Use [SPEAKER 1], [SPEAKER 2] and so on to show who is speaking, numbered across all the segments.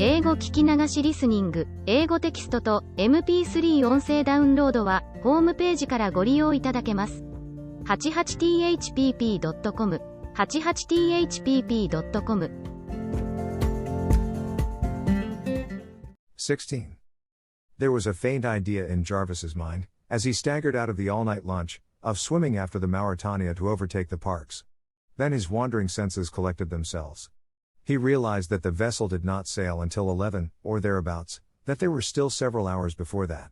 [SPEAKER 1] 英語聞き流しリスニング、英語テキストと MP3 音声ダウンロードはホームページからご利用いただけます。88thpp.com 88thpp.com
[SPEAKER 2] 16. There was a faint idea in Jarvis's mind, as he staggered out of the all-night lunch, of swimming after the Mauretania to overtake the Parks. Then his wandering senses collected themselves. He realized that the vessel did not sail until 11, or thereabouts, that there were still several hours before that.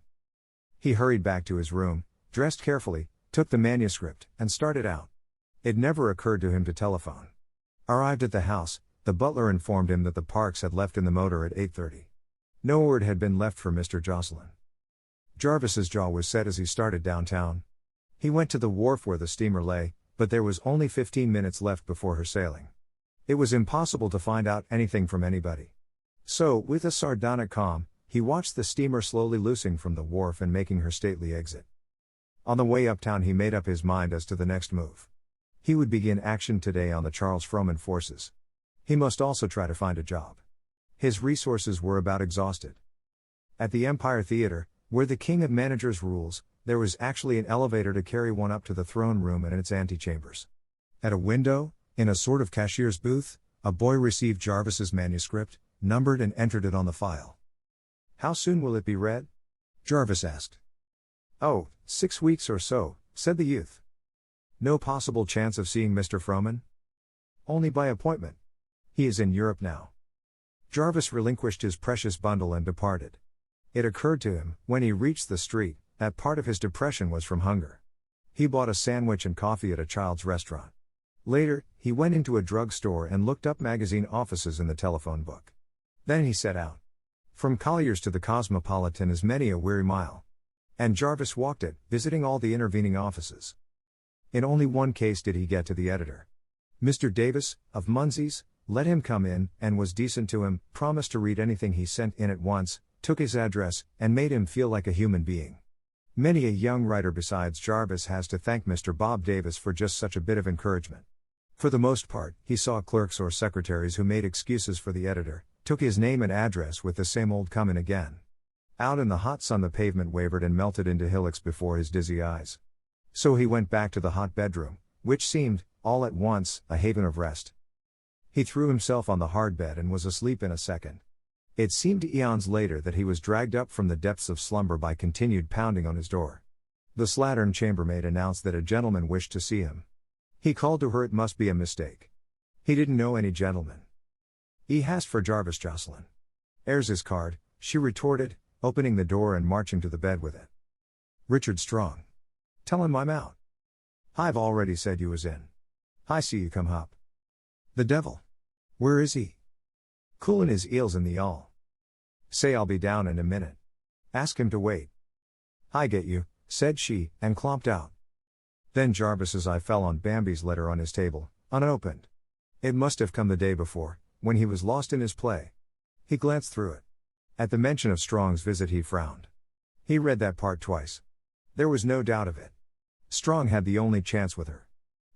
[SPEAKER 2] He hurried back to his room, dressed carefully, took the manuscript, and started out. It never occurred to him to telephone. Arrived at the house, the butler informed him that the Parks had left in the motor at 8:30. No word had been left for Mr. Jocelyn. Jarvis's jaw was set as he started downtown. He went to the wharf where the steamer lay, but there was only 15 minutes left before her sailing. It was impossible to find out anything from anybody. So, with a sardonic calm, he watched the steamer slowly loosing from the wharf and making her stately exit. On the way uptown he made up his mind as to the next move. He would begin action today on the Charles Frohman forces. He must also try to find a job. His resources were about exhausted. At the Empire Theater, where the king of managers rules, there was actually an elevator to carry one up to the throne room and its antechambers. At a window, in a sort of cashier's booth, a boy received Jarvis's manuscript, numbered and entered it on the file. "How soon will it be read?" Jarvis asked. "Oh, 6 weeks or so," said the youth. "No possible chance of seeing Mr. Frohman?" "Only by appointment. He is in Europe now." Jarvis relinquished his precious bundle and departed. It occurred to him, when he reached the street, that part of his depression was from hunger. He bought a sandwich and coffee at a child's restaurant. Later, he went into a drugstore and looked up magazine offices in the telephone book. Then he set out. From Collier's to the Cosmopolitan is many a weary mile. And Jarvis walked it, visiting all the intervening offices. In only one case did he get to the editor. Mr. Davis, of Munsey's, let him come in, and was decent to him, promised to read anything he sent in at once, took his address, and made him feel like a human being. Many a young writer besides Jarvis has to thank Mr. Bob Davis for just such a bit of encouragement. For the most part, he saw clerks or secretaries who made excuses for the editor, took his name and address with the same old "come in again." Out in the hot sun the pavement wavered and melted into hillocks before his dizzy eyes. So he went back to the hot bedroom, which seemed, all at once, a haven of rest. He threw himself on the hard bed and was asleep in a second. It seemed eons later that he was dragged up from the depths of slumber by continued pounding on his door. The slattern chambermaid announced that a gentleman wished to see him. He called to her. It must be a mistake. He didn't know any gentleman. "He asked for Jarvis Jocelyn." "'Ere's his card," she retorted, opening the door and marching to the bed with it. "Richard Strong. Tell him I'm out." "I've already said you was in. I see you come hup." "The devil. Where is he?" "Coolin' his eels in the all." "Say I'll be down in a minute. Ask him to wait." "I get you," said she, and clomped out. Then Jarvis's eye fell on Bambi's letter on his table, unopened. It must have come the day before, when he was lost in his play. He glanced through it. At the mention of Strong's visit he frowned. He read that part twice. There was no doubt of it. Strong had the only chance with her.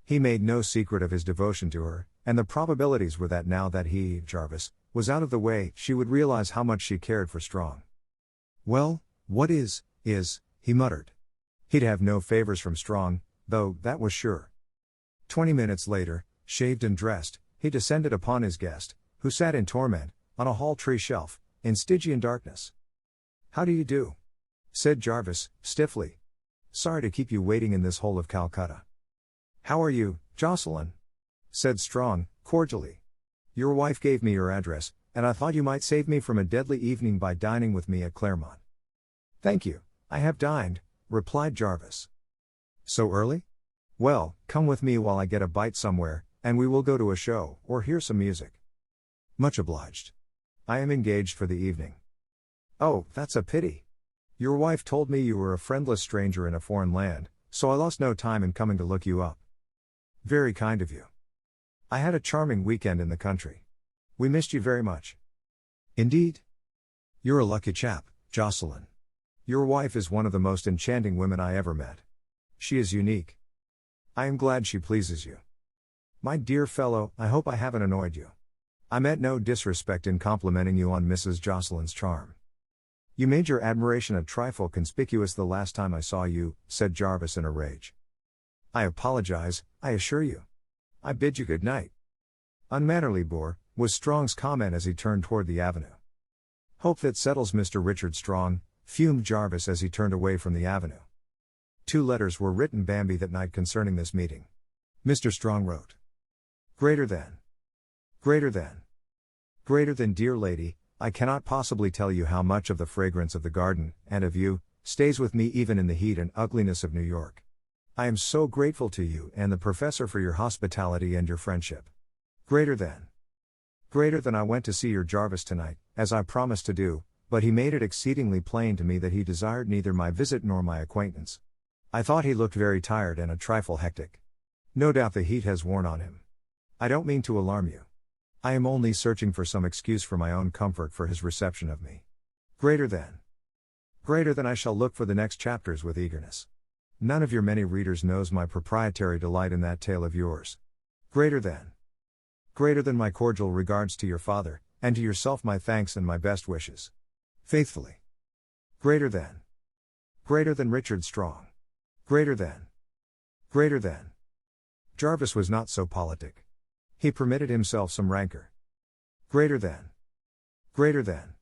[SPEAKER 2] He made no secret of his devotion to her, and the probabilities were that now that he, Jarvis, was out of the way, she would realize how much she cared for Strong. "Well, what is, he muttered. He'd have no favors from Strong, though, that was sure. 20 minutes later, shaved and dressed, he descended upon his guest, who sat in torment, on a hall tree shelf, in Stygian darkness. "How do you do?" said Jarvis, stiffly. "Sorry to keep you waiting in this hole of Calcutta." "How are you, Jocelyn?" said Strong, cordially. "Your wife gave me your address, and I thought you might save me from a deadly evening by dining with me at Claremont." "Thank you, I have dined," replied Jarvis. "So early? Well, come with me while I get a bite somewhere, and we will go to a show, or hear some music." "Much obliged. I am engaged for the evening." "Oh, that's a pity. Your wife told me you were a friendless stranger in a foreign land, so I lost no time in coming to look you up." "Very kind of you. I had a charming weekend in the country. We missed you very much." "Indeed? You're a lucky chap, Jocelyn. Your wife is one of the most enchanting women I ever met. She is unique. I am glad she pleases you. My dear fellow, I hope I haven't annoyed you. I meant no disrespect in complimenting you on Mrs. Jocelyn's charm. You made your admiration a trifle conspicuous the last time I saw you, said Jarvis in a rage. I apologize, I assure you. I bid you good night. Unmannerly boor, was Strong's comment as he turned toward the avenue. Hope that settles Mr. Richard Strong, fumed Jarvis as he turned away from the avenue. 2 letters were written Bambi that night concerning this meeting. Mr. Strong wrote. Greater than. Greater than. Greater than, dear lady, I cannot possibly tell you how much of the fragrance of the garden, and of you, stays with me even in the heat and ugliness of New York. I am so grateful to you and the professor for your hospitality and your friendship. Greater than. Greater than, I went to see your Jarvis tonight, as I promised to do, but he made it exceedingly plain to me that he desired neither my visit nor my acquaintance. I thought he looked very tired and a trifle hectic. No doubt the heat has worn on him. I don't mean to alarm you. I am only searching for some excuse for my own comfort for his reception of me. Greater than. Greater than, I shall look for the next chapters with eagerness. None of your many readers knows my proprietary delight in that tale of yours. Greater than. Greater than, my cordial regards to your father, and to yourself my thanks and my best wishes. Faithfully. Greater than. Greater than, Richard Strong. Greater than. Greater than. Jarvis was not so politic. He permitted himself some rancor. Greater than. Greater than.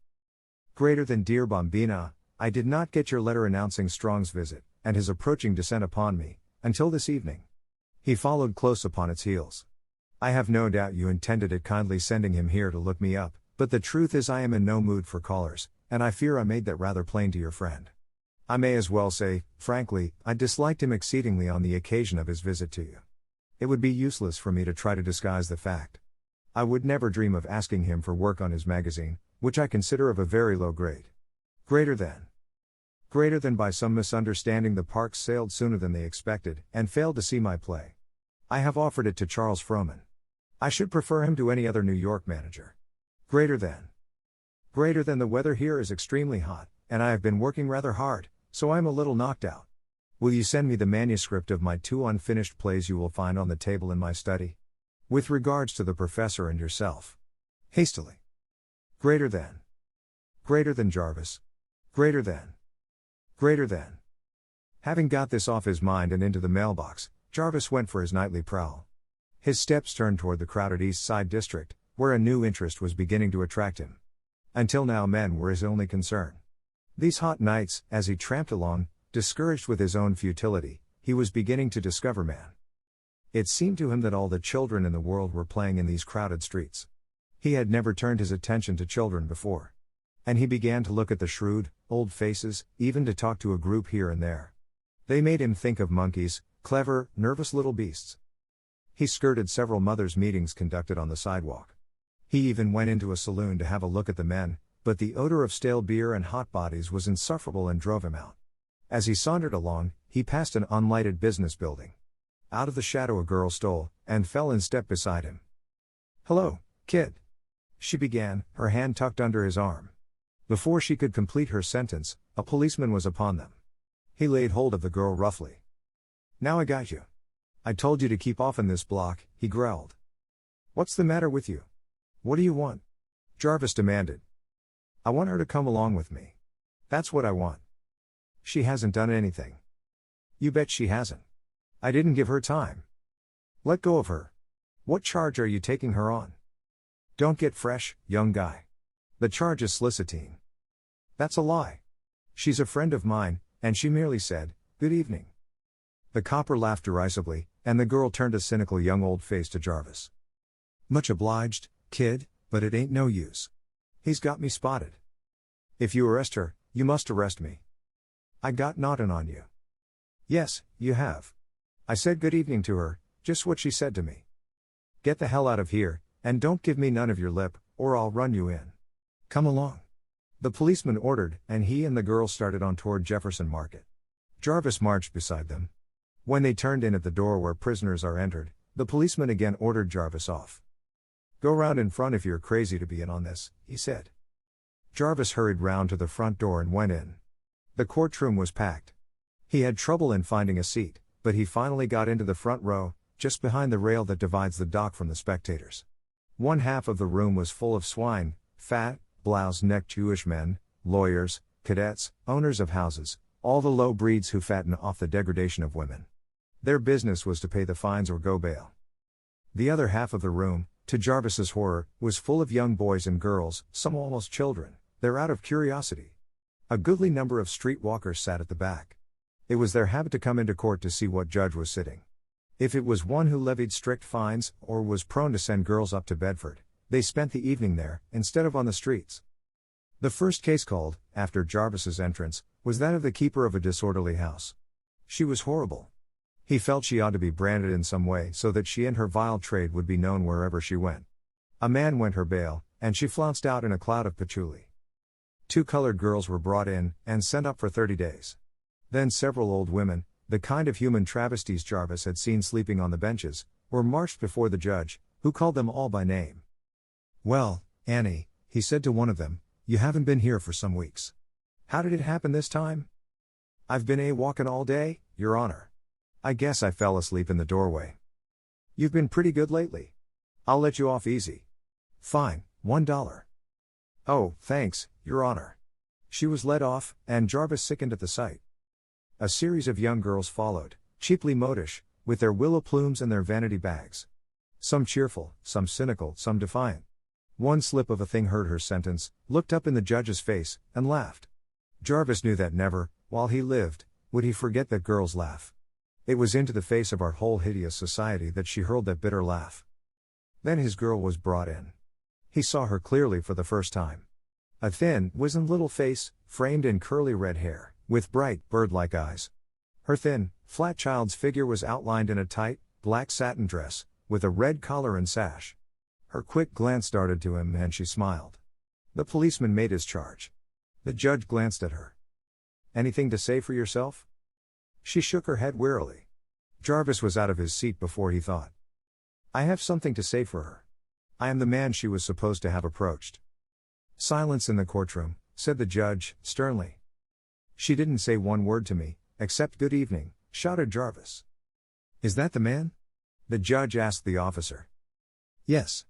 [SPEAKER 2] Greater than, dear Bombina, I did not get your letter announcing Strong's visit, and his approaching descent upon me, until this evening. He followed close upon its heels. I have no doubt you intended it kindly sending him here to look me up, but the truth is I am in no mood for callers, and I fear I made that rather plain to your friend. I may as well say, frankly, I disliked him exceedingly on the occasion of his visit to you. It would be useless for me to try to disguise the fact. I would never dream of asking him for work on his magazine, which I consider of a very low grade. Greater than. Greater than, by some misunderstanding the Parks sailed sooner than they expected, and failed to see my play. I have offered it to Charles Frohman. I should prefer him to any other New York manager. Greater than. Greater than, the weather here is extremely hot, and I have been working rather hard, so I am a little knocked out. Will you send me the manuscript of my 2 unfinished plays you will find on the table in my study? With regards to the professor and yourself. Hastily. Greater than. Greater than, Jarvis. Greater than. Greater than. Having got this off his mind and into the mailbox, Jarvis went for his nightly prowl. His steps turned toward the crowded East Side district, where a new interest was beginning to attract him. Until now men were his only concern. These hot nights, as he tramped along, discouraged with his own futility, he was beginning to discover man. It seemed to him that all the children in the world were playing in these crowded streets. He had never turned his attention to children before. And he began to look at the shrewd, old faces, even to talk to a group here and there. They made him think of monkeys, clever, nervous little beasts. He skirted several mothers' meetings conducted on the sidewalk. He even went into a saloon to have a look at the men, but the odor of stale beer and hot bodies was insufferable and drove him out. As he sauntered along, he passed an unlighted business building. Out of the shadow a girl stole, and fell in step beside him. "Hello, kid," she began, her hand tucked under his arm. Before she could complete her sentence, a policeman was upon them. He laid hold of the girl roughly. "Now I got you. I told you to keep off in this block," he growled. "What's the matter with you? What do you want?" Jarvis demanded. "I want her to come along with me. That's what I want." "She hasn't done anything." "You bet she hasn't. I didn't give her time." "Let go of her. What charge are you taking her on?" "Don't get fresh, young guy. The charge is soliciting." "That's a lie. She's a friend of mine, and she merely said, 'Good evening.'" The copper laughed derisively, and the girl turned a cynical young old face to Jarvis. "Much obliged, kid, but it ain't no use. He's got me spotted. If you arrest her, you must arrest me. I got nothing on you." "Yes, you have. I said good evening to her, just what she said to me. Get the hell out of here, and don't give me none of your lip, or I'll run you in. Come along." The policeman ordered, and he and the girl started on toward Jefferson Market. Jarvis marched beside them. When they turned in at the door where prisoners are entered, the policeman again ordered Jarvis off. "Go round in front if you're crazy to be in on this," he said. Jarvis hurried round to the front door and went in. The courtroom was packed. He had trouble in finding a seat, but he finally got into the front row, just behind the rail that divides the dock from the spectators. One half of the room was full of swine, fat, blouse-necked Jewish men, lawyers, cadets, owners of houses, all the low breeds who fatten off the degradation of women. Their business was to pay the fines or go bail. The other half of the room, to Jarvis's horror, was full of young boys and girls, some almost children. They're out of curiosity. A goodly number of streetwalkers sat at the back. It was their habit to come into court to see what judge was sitting. If it was one who levied strict fines, or was prone to send girls up to Bedford, they spent the evening there, instead of on the streets. The first case called, after Jarvis's entrance, was that of the keeper of a disorderly house. She was horrible. He felt she ought to be branded in some way so that she and her vile trade would be known wherever she went. A man went her bail, and she flounced out in a cloud of patchouli. 2 colored girls were brought in, and sent up for 30 days. Then several old women, the kind of human travesties Jarvis had seen sleeping on the benches, were marched before the judge, who called them all by name. "Well, Annie," he said to one of them, "you haven't been here for some weeks. How did it happen this time?" "I've been walking all day, Your Honor. I guess I fell asleep in the doorway." "You've been pretty good lately. I'll let you off easy." "Fine, $1. "Oh, thanks, Your Honor." She was let off, and Jarvis sickened at the sight. A series of young girls followed, cheaply modish, with their willow plumes and their vanity bags. Some cheerful, some cynical, some defiant. One slip of a thing heard her sentence, looked up in the judge's face, and laughed. Jarvis knew that never, while he lived, would he forget that girls laugh. It was into the face of our whole hideous society that she hurled that bitter laugh. Then his girl was brought in. He saw her clearly for the first time. A thin, wizened little face, framed in curly red hair, with bright, bird-like eyes. Her thin, flat child's figure was outlined in a tight, black satin dress, with a red collar and sash. Her quick glance darted to him and she smiled. The policeman made his charge. The judge glanced at her. "Anything to say for yourself?" She shook her head wearily. Jarvis was out of his seat before he thought. "I have something to say for her. I am the man she was supposed to have approached." "Silence in the courtroom," said the judge, sternly. "She didn't say one word to me, except good evening," shouted Jarvis. "Is that the man?" the judge asked the officer. "Yes.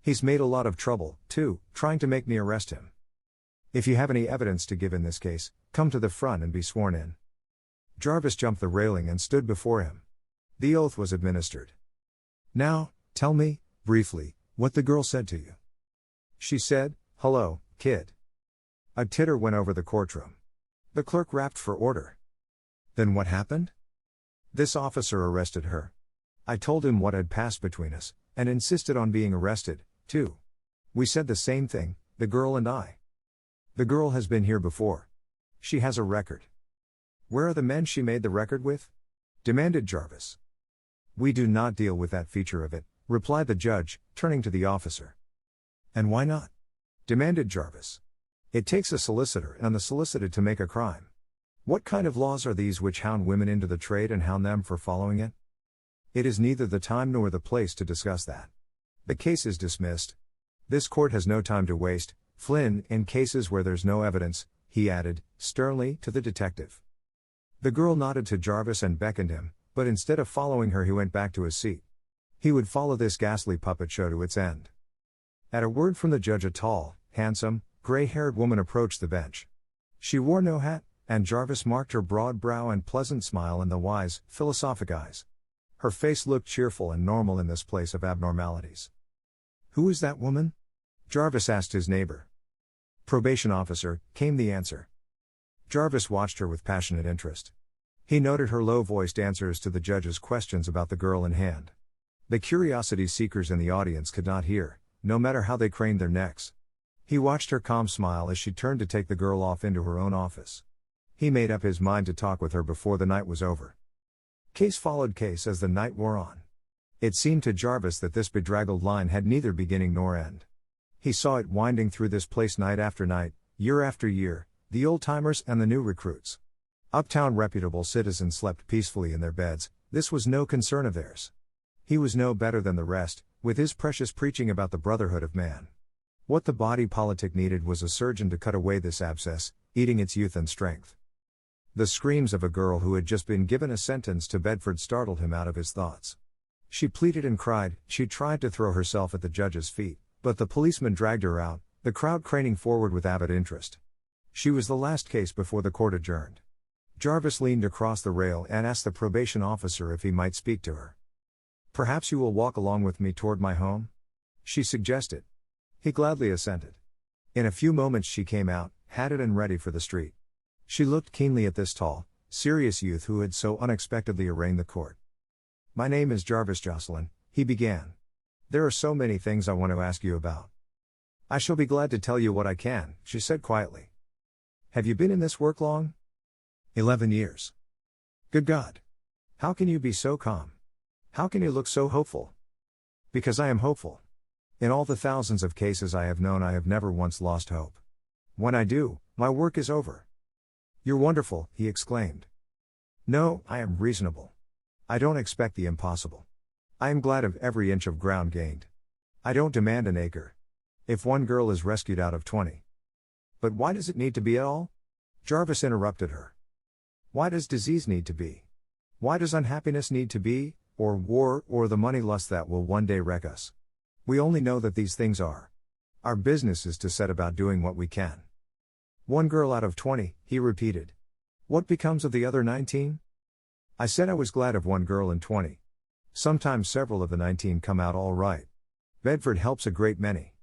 [SPEAKER 2] He's made a lot of trouble, too, trying to make me arrest him. If you have any evidence to give in this case, come to the front and be sworn in." Jarvis jumped the railing and stood before him. The oath was administered. "Now, tell me, briefly, what the girl said to you." "She said, 'Hello, kid.'" A titter went over the courtroom. The clerk rapped for order. "Then what happened?" "This officer arrested her. I told him what had passed between us, and insisted on being arrested, too. We said the same thing, the girl and I. The girl has been here before. She has a record." "Where are the men she made the record with?" demanded Jarvis. "We do not deal with that feature of it," replied the judge, turning to the officer. "And why not?" demanded Jarvis. "It takes a solicitor and the solicited to make a crime. What kind of laws are these which hound women into the trade and hound them for following it? It is neither the time nor the place to discuss that. The case is dismissed. This court has no time to waste, Flynn, in cases where there's no evidence," he added, sternly, to the detective. The girl nodded to Jarvis and beckoned him, but instead of following her he went back to his seat. He would follow this ghastly puppet show to its end. At a word from the judge a tall, handsome, gray-haired woman approached the bench. She wore no hat, and Jarvis marked her broad brow and pleasant smile and the wise, philosophic eyes. Her face looked cheerful and normal in this place of abnormalities. "Who is that woman?" Jarvis asked his neighbor. "Probation officer," came the answer. Jarvis watched her with passionate interest. He noted her low-voiced answers to the judge's questions about the girl in hand. The curiosity seekers in the audience could not hear, no matter how they craned their necks. He watched her calm smile as she turned to take the girl off into her own office. He made up his mind to talk with her before the night was over. Case followed case as the night wore on. It seemed to Jarvis that this bedraggled line had neither beginning nor end. He saw it winding through this place night after night, year after year, the old-timers and the new recruits. Uptown reputable citizens slept peacefully in their beds, this was no concern of theirs. He was no better than the rest, with his precious preaching about the brotherhood of man. What the body politic needed was a surgeon to cut away this abscess, eating its youth and strength. The screams of a girl who had just been given a sentence to Bedford startled him out of his thoughts. She pleaded and cried. She tried to throw herself at the judge's feet, but the policeman dragged her out, the crowd craning forward with avid interest. She was the last case before the court adjourned. Jarvis leaned across the rail and asked the probation officer if he might speak to her. "Perhaps you will walk along with me toward my home?" she suggested. He gladly assented. In a few moments she came out, hatted and ready for the street. She looked keenly at this tall, serious youth who had so unexpectedly arraigned the court. "My name is Jarvis Jocelyn," he began. "There are so many things I want to ask you about." "I shall be glad to tell you what I can," she said quietly. "Have you been in this work long?" 11 years. "Good God. How can you be so calm? How can you look so hopeful?" "Because I am hopeful. In all the thousands of cases I have known, I have never once lost hope. When I do, my work is over." "You're wonderful," he exclaimed. "No, I am reasonable. I don't expect the impossible. I am glad of every inch of ground gained. I don't demand an acre. If one girl is rescued out of 20. But why does it need to be at all?" Jarvis interrupted her. "Why does disease need to be? Why does unhappiness need to be, or war, or the money lust that will one day wreck us? We only know that these things are. Our business is to set about doing what we can." "One girl out of 20, he repeated. "What becomes of the other 19? I said I was glad of one girl in 20. Sometimes several of the 19 come out all right. Bedford helps a great many.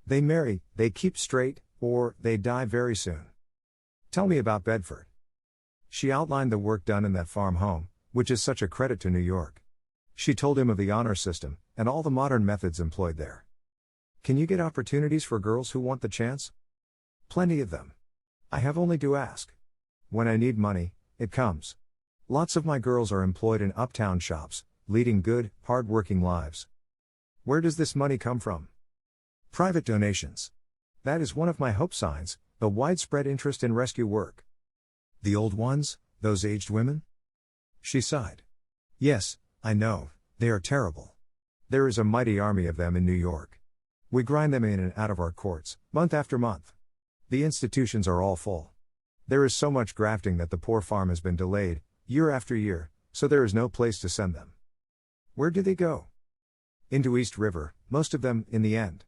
[SPEAKER 2] They marry, they keep straight, or they die very soon." "Tell me about Bedford." She outlined the work done in that farm home, which is such a credit to New York. She told him of the honor system, and all the modern methods employed there. "Can you get opportunities for girls who want the chance?" "Plenty of them. I have only to ask. When I need money, it comes. Lots of my girls are employed in uptown shops, leading good, hard-working lives." "Where does this money come from?" "Private donations. That is one of my hope signs, the widespread interest in rescue work." "The old ones, those aged women?" She sighed. "Yes, I know, they are terrible. There is a mighty army of them in New York. We grind them in and out of our courts, month after month. The institutions are all full. There is so much grafting that the poor farm has been delayed, year after year, so there is no place to send them." "Where do they go?" "Into East River, most of them, in the end."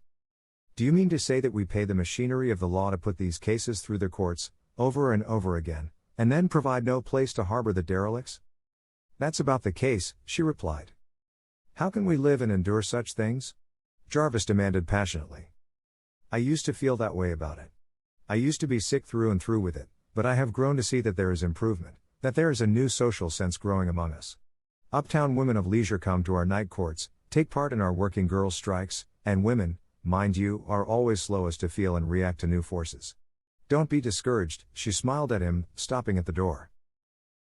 [SPEAKER 2] "Do you mean to say that we pay the machinery of the law to put these cases through the courts, over and over again, and then provide no place to harbor the derelicts?" "That's about the case," she replied. "How can we live and endure such things?" Jarvis demanded passionately. "I used to feel that way about it. I used to be sick through and through with it, but I have grown to see that there is improvement, that there is a new social sense growing among us. Uptown women of leisure come to our night courts, take part in our working girls' strikes, and women, mind you, are always slowest to feel and react to new forces. Don't be discouraged," she smiled at him, stopping at the door.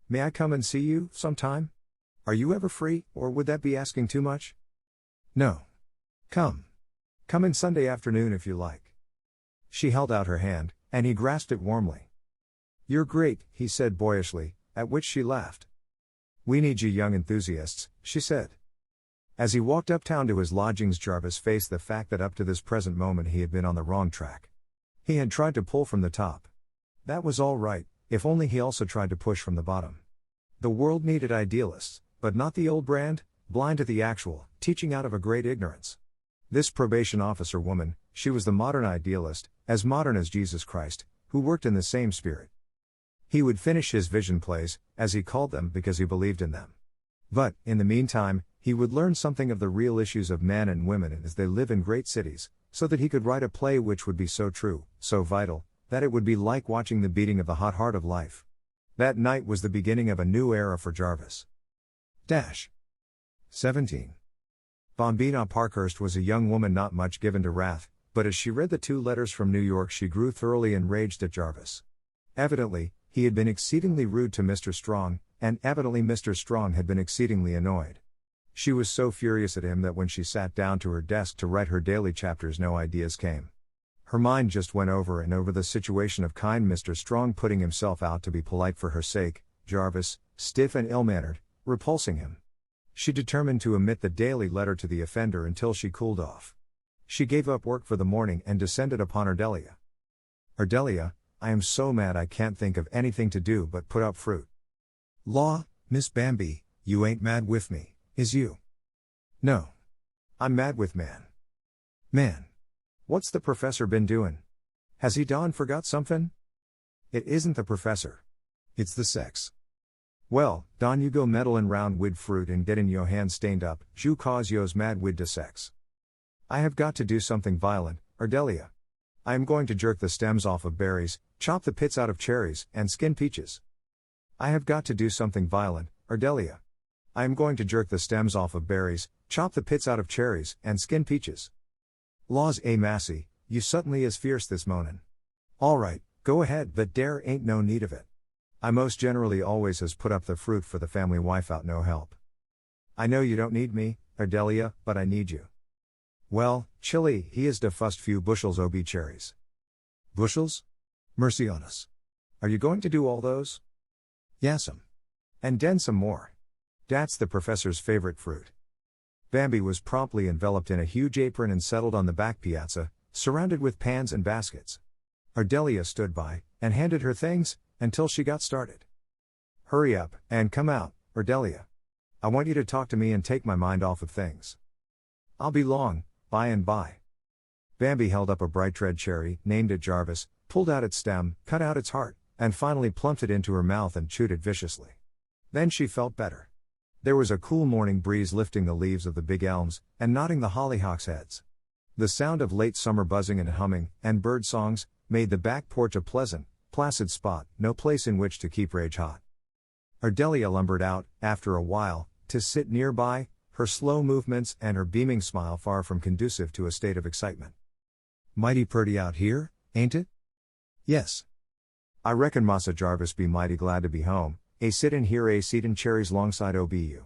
[SPEAKER 2] "May I come and see you, sometime? Are you ever free, or would that be asking too much?" "No. Come. Come in Sunday afternoon if you like." She held out her hand, and he grasped it warmly. "You're great," he said boyishly, at which she laughed. "We need you young enthusiasts," she said. As he walked uptown to his lodgings, Jarvis faced the fact that up to this present moment he had been on the wrong track. He had tried to pull from the top. That was all right, if only he also tried to push from the bottom. The world needed idealists, but not the old brand, blind to the actual, teaching out of a great ignorance. This probation officer woman, she was the modern idealist, as modern as Jesus Christ, who worked in the same spirit. He would finish his vision plays, as he called them, because he believed in them. But, in the meantime, he would learn something of the real issues of men and women as they live in great cities, so that he could write a play which would be so true, so vital, that it would be like watching the beating of the hot heart of life. That night was the beginning of a new era for Jarvis. 17. Bombina Parkhurst was a young woman not much given to wrath, but as she read the 2 letters from New York she grew thoroughly enraged at Jarvis. Evidently, he had been exceedingly rude to Mr. Strong, and evidently Mr. Strong had been exceedingly annoyed. She was so furious at him that when she sat down to her desk to write her daily chapters no ideas came. Her mind just went over and over the situation of kind Mr. Strong putting himself out to be polite for her sake, Jarvis, stiff and ill-mannered, repulsing him. She determined to omit the daily letter to the offender until she cooled off. She gave up work for the morning and descended upon Ardelia. "Ardelia, I am so mad I can't think of anything to do but put up fruit." "Law, Miss Bambi, you ain't mad with me, is you?" No. I'm mad with man. Man. What's the professor been doing? Has he done forgot something? It isn't the professor. It's the sex. Well, Don you go meddlin' round wid fruit and gettin' yo hands stained up, ju cause yo's mad wid de sex. I have got to do something violent, Ardelia. I am going to jerk the stems off of berries, chop the pits out of cherries, and skin peaches. I have got to do something violent, Ardelia. I am going to jerk the stems off of berries, chop the pits out of cherries, and skin peaches. Laws a massy, you suddenly is fierce this monin'. All right, go ahead, but dere ain't no need of it. I most generally always has put up the fruit for the family wife out no help. I know you don't need me, Ardelia, but I need you. Well, chilly, he is de fust few bushels ob cherries. Bushels? Mercy on us. Are you going to do all those? Yassum. And den some more. Dat's the professor's favorite fruit. Bambi was promptly enveloped in a huge apron and settled on the back piazza, surrounded with pans and baskets. Ardelia stood by, and handed her things, until she got started. Hurry up, and come out, Ardelia. I want you to talk to me and take my mind off of things. I'll be long, by and by. Bambi held up a bright red cherry, named it Jarvis, pulled out its stem, cut out its heart, and finally plumped it into her mouth and chewed it viciously. Then she felt better. There was a cool morning breeze lifting the leaves of the big elms, and nodding the hollyhocks' heads. The sound of late summer buzzing and humming, and bird songs, made the back porch a pleasant, placid spot, no place in which to keep rage hot. Ardelia lumbered out, after a while, to sit nearby, her slow movements and her beaming smile far from conducive to a state of excitement. Mighty purty out here, ain't it? Yes. I reckon Massa Jarvis be mighty glad to be home, a sittin' here a seedin' cherries longside OBU.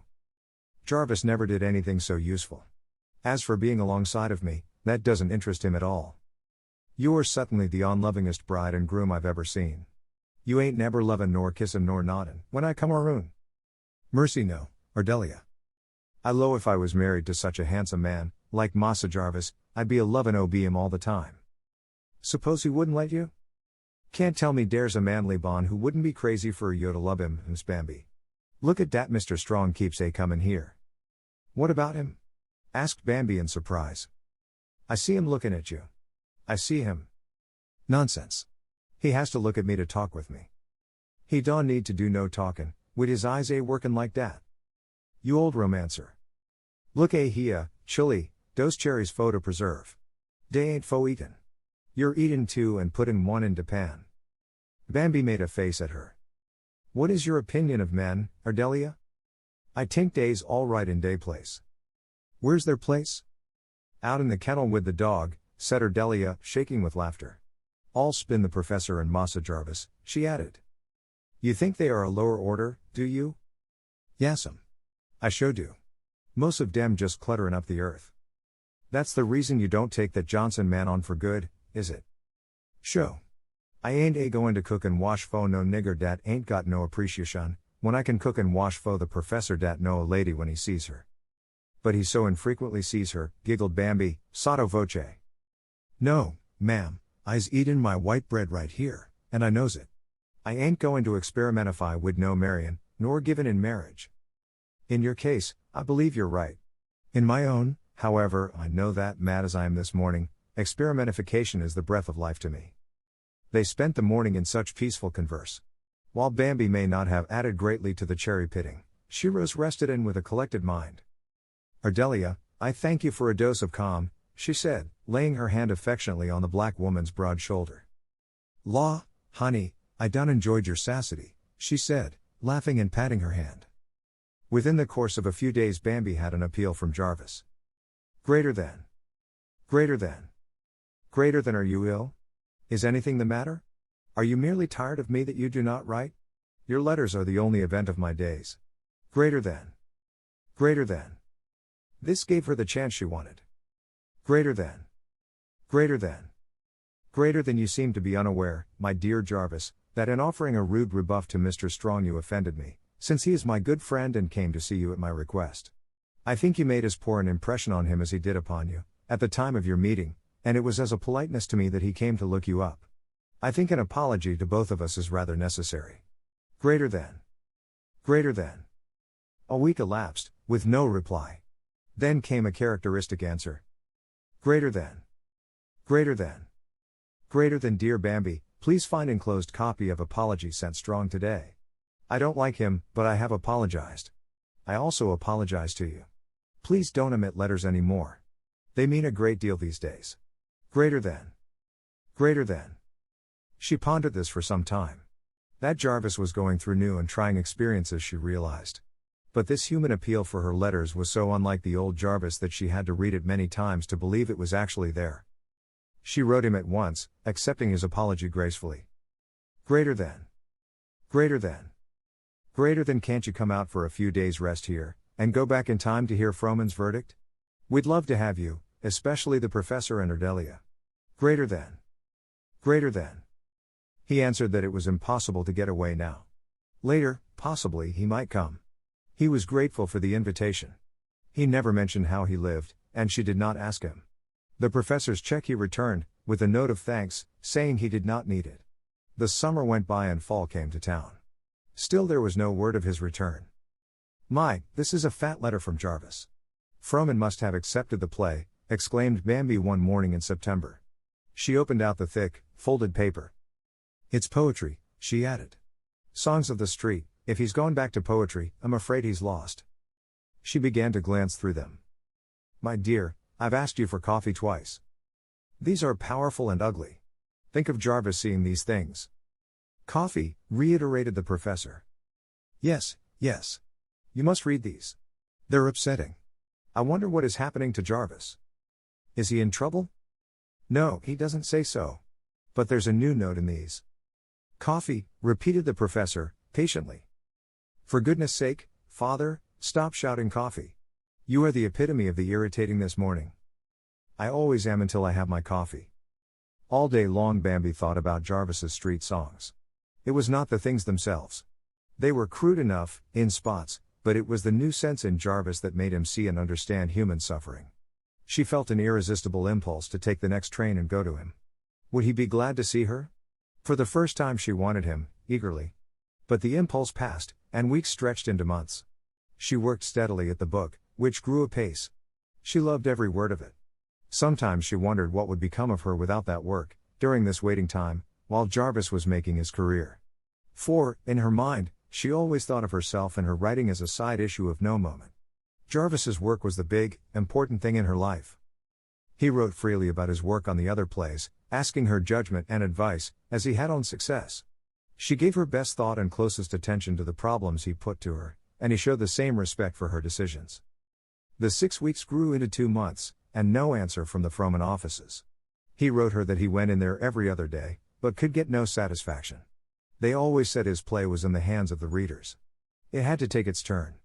[SPEAKER 2] Jarvis never did anything so useful. As for being alongside of me, that doesn't interest him at all. You're certainly the unlovingest bride and groom I've ever seen. You ain't never lovin' nor kissin' nor noddin' when I come aroon. Mercy no, Ardelia. I low if I was married to such a handsome man, like Massa Jarvis, I'd be a lovin' ob him all the time. Suppose he wouldn't let you? Can't tell me dare's a manly bon who wouldn't be crazy for a yo to love him, Miss Bambi. Look at dat Mr. Strong keeps a comin' here. What about him? Asked Bambi in surprise. I see him lookin' at you. I see him. Nonsense. He has to look at me to talk with me. He don't need to do no talkin', wid his eyes a workin' like dat. You old romancer. Look a here, chilly, dose cherries fo to preserve. Dey ain't fo eatin'. You're eatin' two and puttin' one in de pan. Bambi made a face at her. What is your opinion of men, Ardelia? I tink dey's all right in dey place. Where's their place? Out in the kennel with the dog, said Ardelia, shaking with laughter. All spin the professor and Massa Jarvis, she added. You think they are a lower order, do you? Yassum. I sure do. Most of dem just clutterin' up the earth. That's the reason you don't take that Johnson man on for good, is it? Sho. I ain't a goin' to cook and wash fo no nigger dat ain't got no appreciation, when I can cook and wash fo the professor dat know a lady when he sees her. But he so infrequently sees her, giggled Bambi, sotto voce. No, ma'am, I's eatin' my white bread right here, and I knows it. I ain't goin' to experimentify wid no marryin', nor givin' in marriage. In your case, I believe you're right. In my own, however, I know that, mad as I am this morning, experimentification is the breath of life to me. They spent the morning in such peaceful converse. While Bambi may not have added greatly to the cherry pitting, she rose rested and with a collected mind. Ardelia, I thank you for a dose of calm, she said, laying her hand affectionately on the black woman's broad shoulder. Law, honey, I done enjoyed your sassity, she said, laughing and patting her hand. Within the course of a few days Bambi had an appeal from Jarvis. Greater than. Greater than. Greater than, are you ill? Is anything the matter? Are you merely tired of me that you do not write? Your letters are the only event of my days. Greater than. Greater than. This gave her the chance she wanted. Greater than. Greater than. Greater than, you seem to be unaware, my dear Jarvis, that in offering a rude rebuff to Mr. Strong you offended me, since he is my good friend and came to see you at my request. I think you made as poor an impression on him as he did upon you, at the time of your meeting, and it was as a politeness to me that he came to look you up. I think an apology to both of us is rather necessary. Greater than. Greater than. A week elapsed, with no reply. Then came a characteristic answer. Greater than. Greater than. Greater than dear Bambi, please find enclosed copy of apology sent strong today. I don't like him, but I have apologized. I also apologize to you. Please don't omit letters anymore. They mean a great deal these days. Greater than. Greater than. She pondered this for some time. That Jarvis was going through new and trying experiences, she realized. But this human appeal for her letters was so unlike the old Jarvis that she had to read it many times to believe it was actually there. She wrote him at once, accepting his apology gracefully. Greater than. Greater than. Greater than, can't you come out for a few days' rest here, and go back in time to hear Frohman's verdict? We'd love to have you, especially the professor and Ardelia. Greater than. Greater than. He answered that it was impossible to get away now. Later, possibly, he might come. He was grateful for the invitation. He never mentioned how he lived, and she did not ask him. The professor's check he returned, with a note of thanks, saying he did not need it. The summer went by and fall came to town. Still there was no word of his return. My, this is a fat letter from Jarvis. Frohman must have accepted the play, exclaimed Bambi one morning in September. She opened out the thick, folded paper. It's poetry, she added. Songs of the street. If he's gone back to poetry, I'm afraid he's lost. She began to glance through them. My dear, I've asked you for coffee twice. These are powerful and ugly. Think of Jarvis seeing these things. Coffee, reiterated the professor. Yes, yes. You must read these. They're upsetting. I wonder what is happening to Jarvis. Is he in trouble? No, he doesn't say so. But there's a new note in these. Coffee, repeated the professor, patiently. For goodness sake, father, stop shouting coffee. You are the epitome of the irritating this morning. I always am until I have my coffee. All day long Bambi thought about Jarvis's street songs. It was not the things themselves. They were crude enough, in spots, but it was the new sense in Jarvis that made him see and understand human suffering. She felt an irresistible impulse to take the next train and go to him. Would he be glad to see her? For the first time she wanted him, eagerly. But the impulse passed, and weeks stretched into months. She worked steadily at the book, which grew apace. She loved every word of it. Sometimes she wondered what would become of her without that work, during this waiting time, while Jarvis was making his career. For, in her mind, she always thought of herself and her writing as a side issue of no moment. Jarvis's work was the big, important thing in her life. He wrote freely about his work on the other plays, asking her judgment and advice, as he had on Success. She gave her best thought and closest attention to the problems he put to her, and he showed the same respect for her decisions. The 6 weeks grew into 2 months, and no answer from the Frohman offices. He wrote her that he went in there every other day, but could get no satisfaction. They always said his play was in the hands of the readers. It had to take its turn.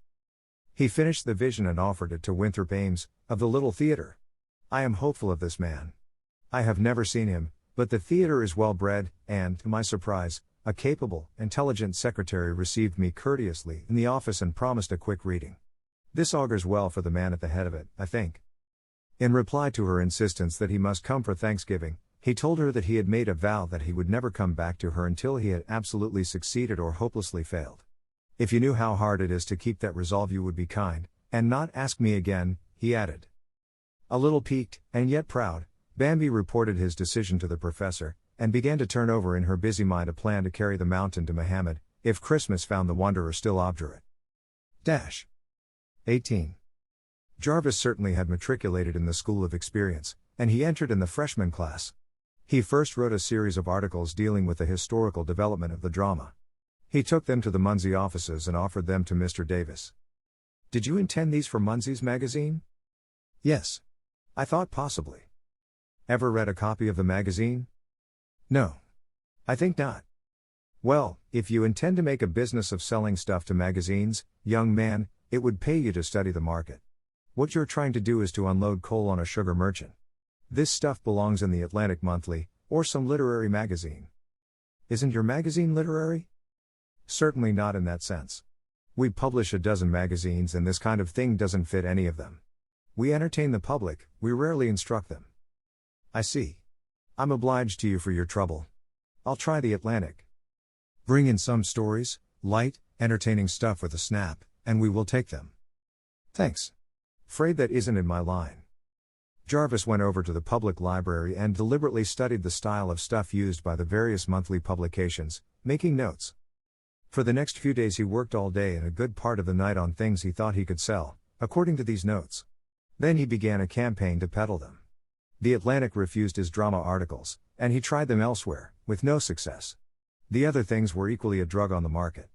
[SPEAKER 2] He finished the vision and offered it to Winthrop Ames, of the Little Theatre. I am hopeful of this man. I have never seen him, but the theatre is well bred, and, to my surprise, a capable, intelligent secretary received me courteously in the office and promised a quick reading. This augurs well for the man at the head of it, I think. In reply to her insistence that he must come for Thanksgiving, he told her that he had made a vow that he would never come back to her until he had absolutely succeeded or hopelessly failed. If you knew how hard it is to keep that resolve, you would be kind, and not ask me again, he added. A little piqued, and yet proud, Bambi reported his decision to the professor, and began to turn over in her busy mind a plan to carry the mountain to Mohammed, if Christmas found the wanderer still obdurate. 18. Jarvis certainly had matriculated in the School of Experience, and he entered in the freshman class. He first wrote a series of articles dealing with the historical development of the drama. He took them to the Munsey offices and offered them to Mr. Davis. Did you intend these for Munsey's magazine? Yes. I thought possibly. Ever read a copy of the magazine? No. I think not. Well, if you intend to make a business of selling stuff to magazines, young man, it would pay you to study the market. What you're trying to do is to unload coal on a sugar merchant. This stuff belongs in the Atlantic Monthly, or some literary magazine. Isn't your magazine literary? Certainly not in that sense. We publish a dozen magazines and this kind of thing doesn't fit any of them. We entertain the public, we rarely instruct them. I see. I'm obliged to you for your trouble. I'll try the Atlantic. Bring in some stories, light, entertaining stuff with a snap, and we will take them. Thanks. "Afraid that isn't in my line." Jarvis went over to the public library and deliberately studied the style of stuff used by the various monthly publications, making notes. For the next few days he worked all day and a good part of the night on things he thought he could sell, according to these notes. Then he began a campaign to peddle them. The Atlantic refused his drama articles, and he tried them elsewhere, with no success. The other things were equally a drug on the market.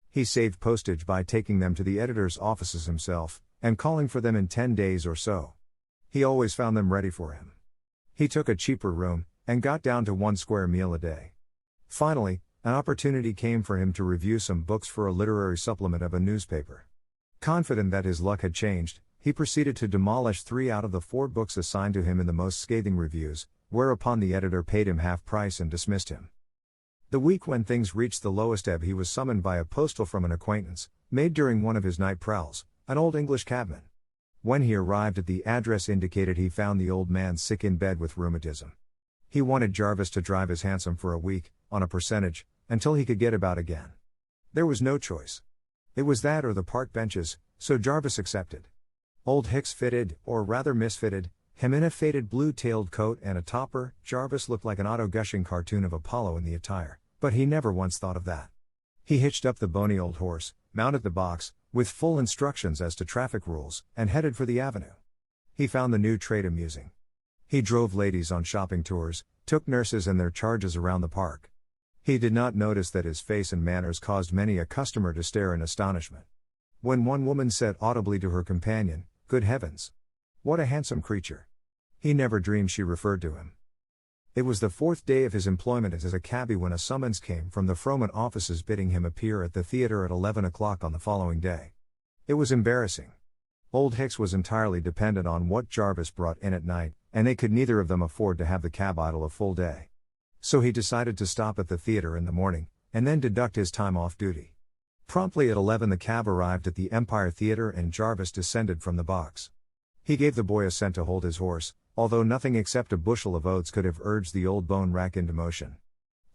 [SPEAKER 2] He saved postage by taking them to the editor's offices himself, and calling for them in 10 days or so. He always found them ready for him. He took a cheaper room, and got down to 1 square meal a day. Finally, an opportunity came for him to review some books for a literary supplement of a newspaper. Confident that his luck had changed, he proceeded to demolish 3 out of the 4 books assigned to him in the most scathing reviews, whereupon the editor paid him half price and dismissed him. The week when things reached the lowest ebb, he was summoned by a postal from an acquaintance, made during one of his night prowls, an old English cabman. When he arrived at the address indicated, he found the old man sick in bed with rheumatism. He wanted Jarvis to drive his hansom for a week, on a percentage, until he could get about again. There was no choice. It was that or the park benches, so Jarvis accepted. Old Hicks fitted, or rather misfitted, him in a faded blue-tailed coat and a topper. Jarvis looked like an auto-gushing cartoon of Apollo in the attire, but he never once thought of that. He hitched up the bony old horse, mounted the box, with full instructions as to traffic rules, and headed for the avenue. He found the new trade amusing. He drove ladies on shopping tours, took nurses and their charges around the park. He did not notice that his face and manners caused many a customer to stare in astonishment. When one woman said audibly to her companion, "Good heavens! What a handsome creature!" he never dreamed she referred to him. It was the 4th day of his employment as a cabbie when a summons came from the Frohman offices bidding him appear at the theater at 11 o'clock on the following day. It was embarrassing. Old Hicks was entirely dependent on what Jarvis brought in at night, and they could neither of them afford to have the cab idle a full day. So he decided to stop at the theater in the morning, and then deduct his time off duty. Promptly at 11 the cab arrived at the Empire Theater and Jarvis descended from the box. He gave the boy a cent to hold his horse, although nothing except a bushel of oats could have urged the old bone rack into motion.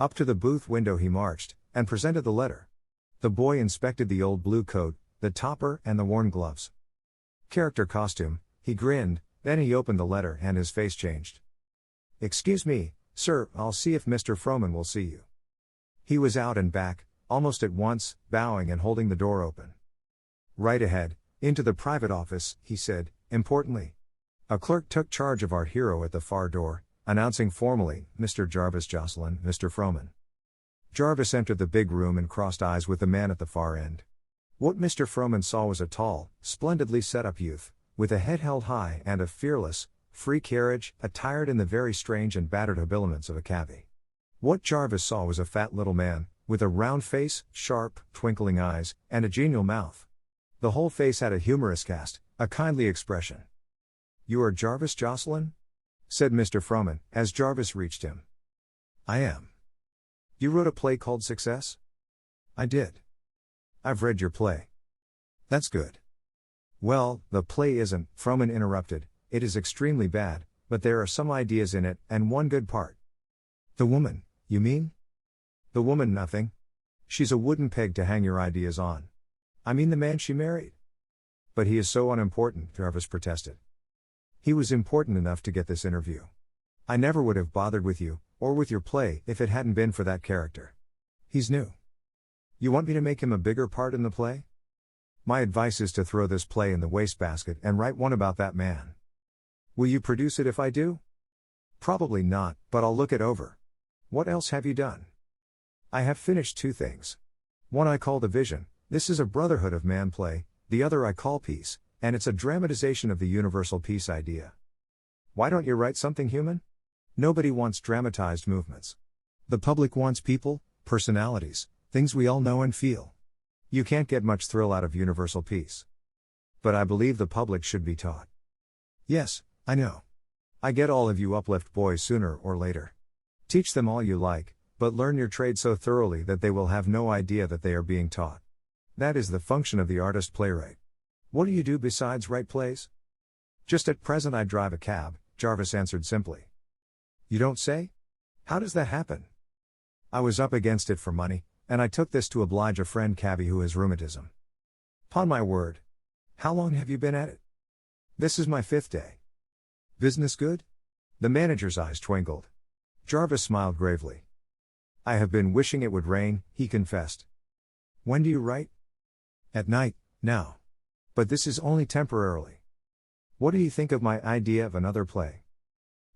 [SPEAKER 2] Up to the booth window he marched, and presented the letter. The boy inspected the old blue coat, the topper, and the worn gloves. Character costume, he grinned, then he opened the letter and his face changed. "Excuse me, sir, I'll see if Mr. Frohman will see you." He was out and back, almost at once, bowing and holding the door open. "Right ahead, into the private office," he said, importantly. A clerk took charge of our hero at the far door, announcing formally, "Mr. Jarvis Jocelyn, Mr. Frohman." Jarvis entered the big room and crossed eyes with the man at the far end. What Mr. Frohman saw was a tall, splendidly set-up youth, with a head held high and a fearless, free carriage, attired in the very strange and battered habiliments of a cabbie. What Jarvis saw was a fat little man, with a round face, sharp, twinkling eyes, and a genial mouth. The whole face had a humorous cast, a kindly expression. "You are Jarvis Jocelyn?" said Mr. Frohman, as Jarvis reached him. "I am." "You wrote a play called Success?" "I did." "I've read your play." "That's good." "Well, the play isn't," Frohman interrupted, "it is extremely bad, but there are some ideas in it, and one good part." "The woman, you mean?" "The woman nothing. She's a wooden peg to hang your ideas on. I mean the man she married." "But he is so unimportant," Jarvis protested. "He was important enough to get this interview. I never would have bothered with you, or with your play, if it hadn't been for that character. He's new." "You want me to make him a bigger part in the play?" "My advice is to throw this play in the wastebasket and write one about that man." "Will you produce it if I do?" "Probably not, but I'll look it over. What else have you done?" "I have finished 2 things. One I call The Vision. This is a Brotherhood of Man play. The other I call Peace, and it's a dramatization of the universal peace idea." "Why don't you write something human?" "Nobody wants dramatized movements. The public wants people, personalities, things we all know and feel. You can't get much thrill out of universal peace." "But I believe the public should be taught." "Yes, I know. I get all of you uplift boys sooner or later. Teach them all you like, but learn your trade so thoroughly that they will have no idea that they are being taught. That is the function of the artist-playwright. What do you do besides write plays?" "Just at present I drive a cab," Jarvis answered simply. "You don't say? How does that happen?" "I was up against it for money, and I took this to oblige a friend cabbie who has rheumatism." "'Pon my word. How long have you been at it?" This is my 5th day. Business good? The manager's eyes twinkled. Jarvis smiled gravely. I have been wishing it would rain, he confessed. When do you write? At night, now. But this is only temporarily. What do you think of my idea of another play?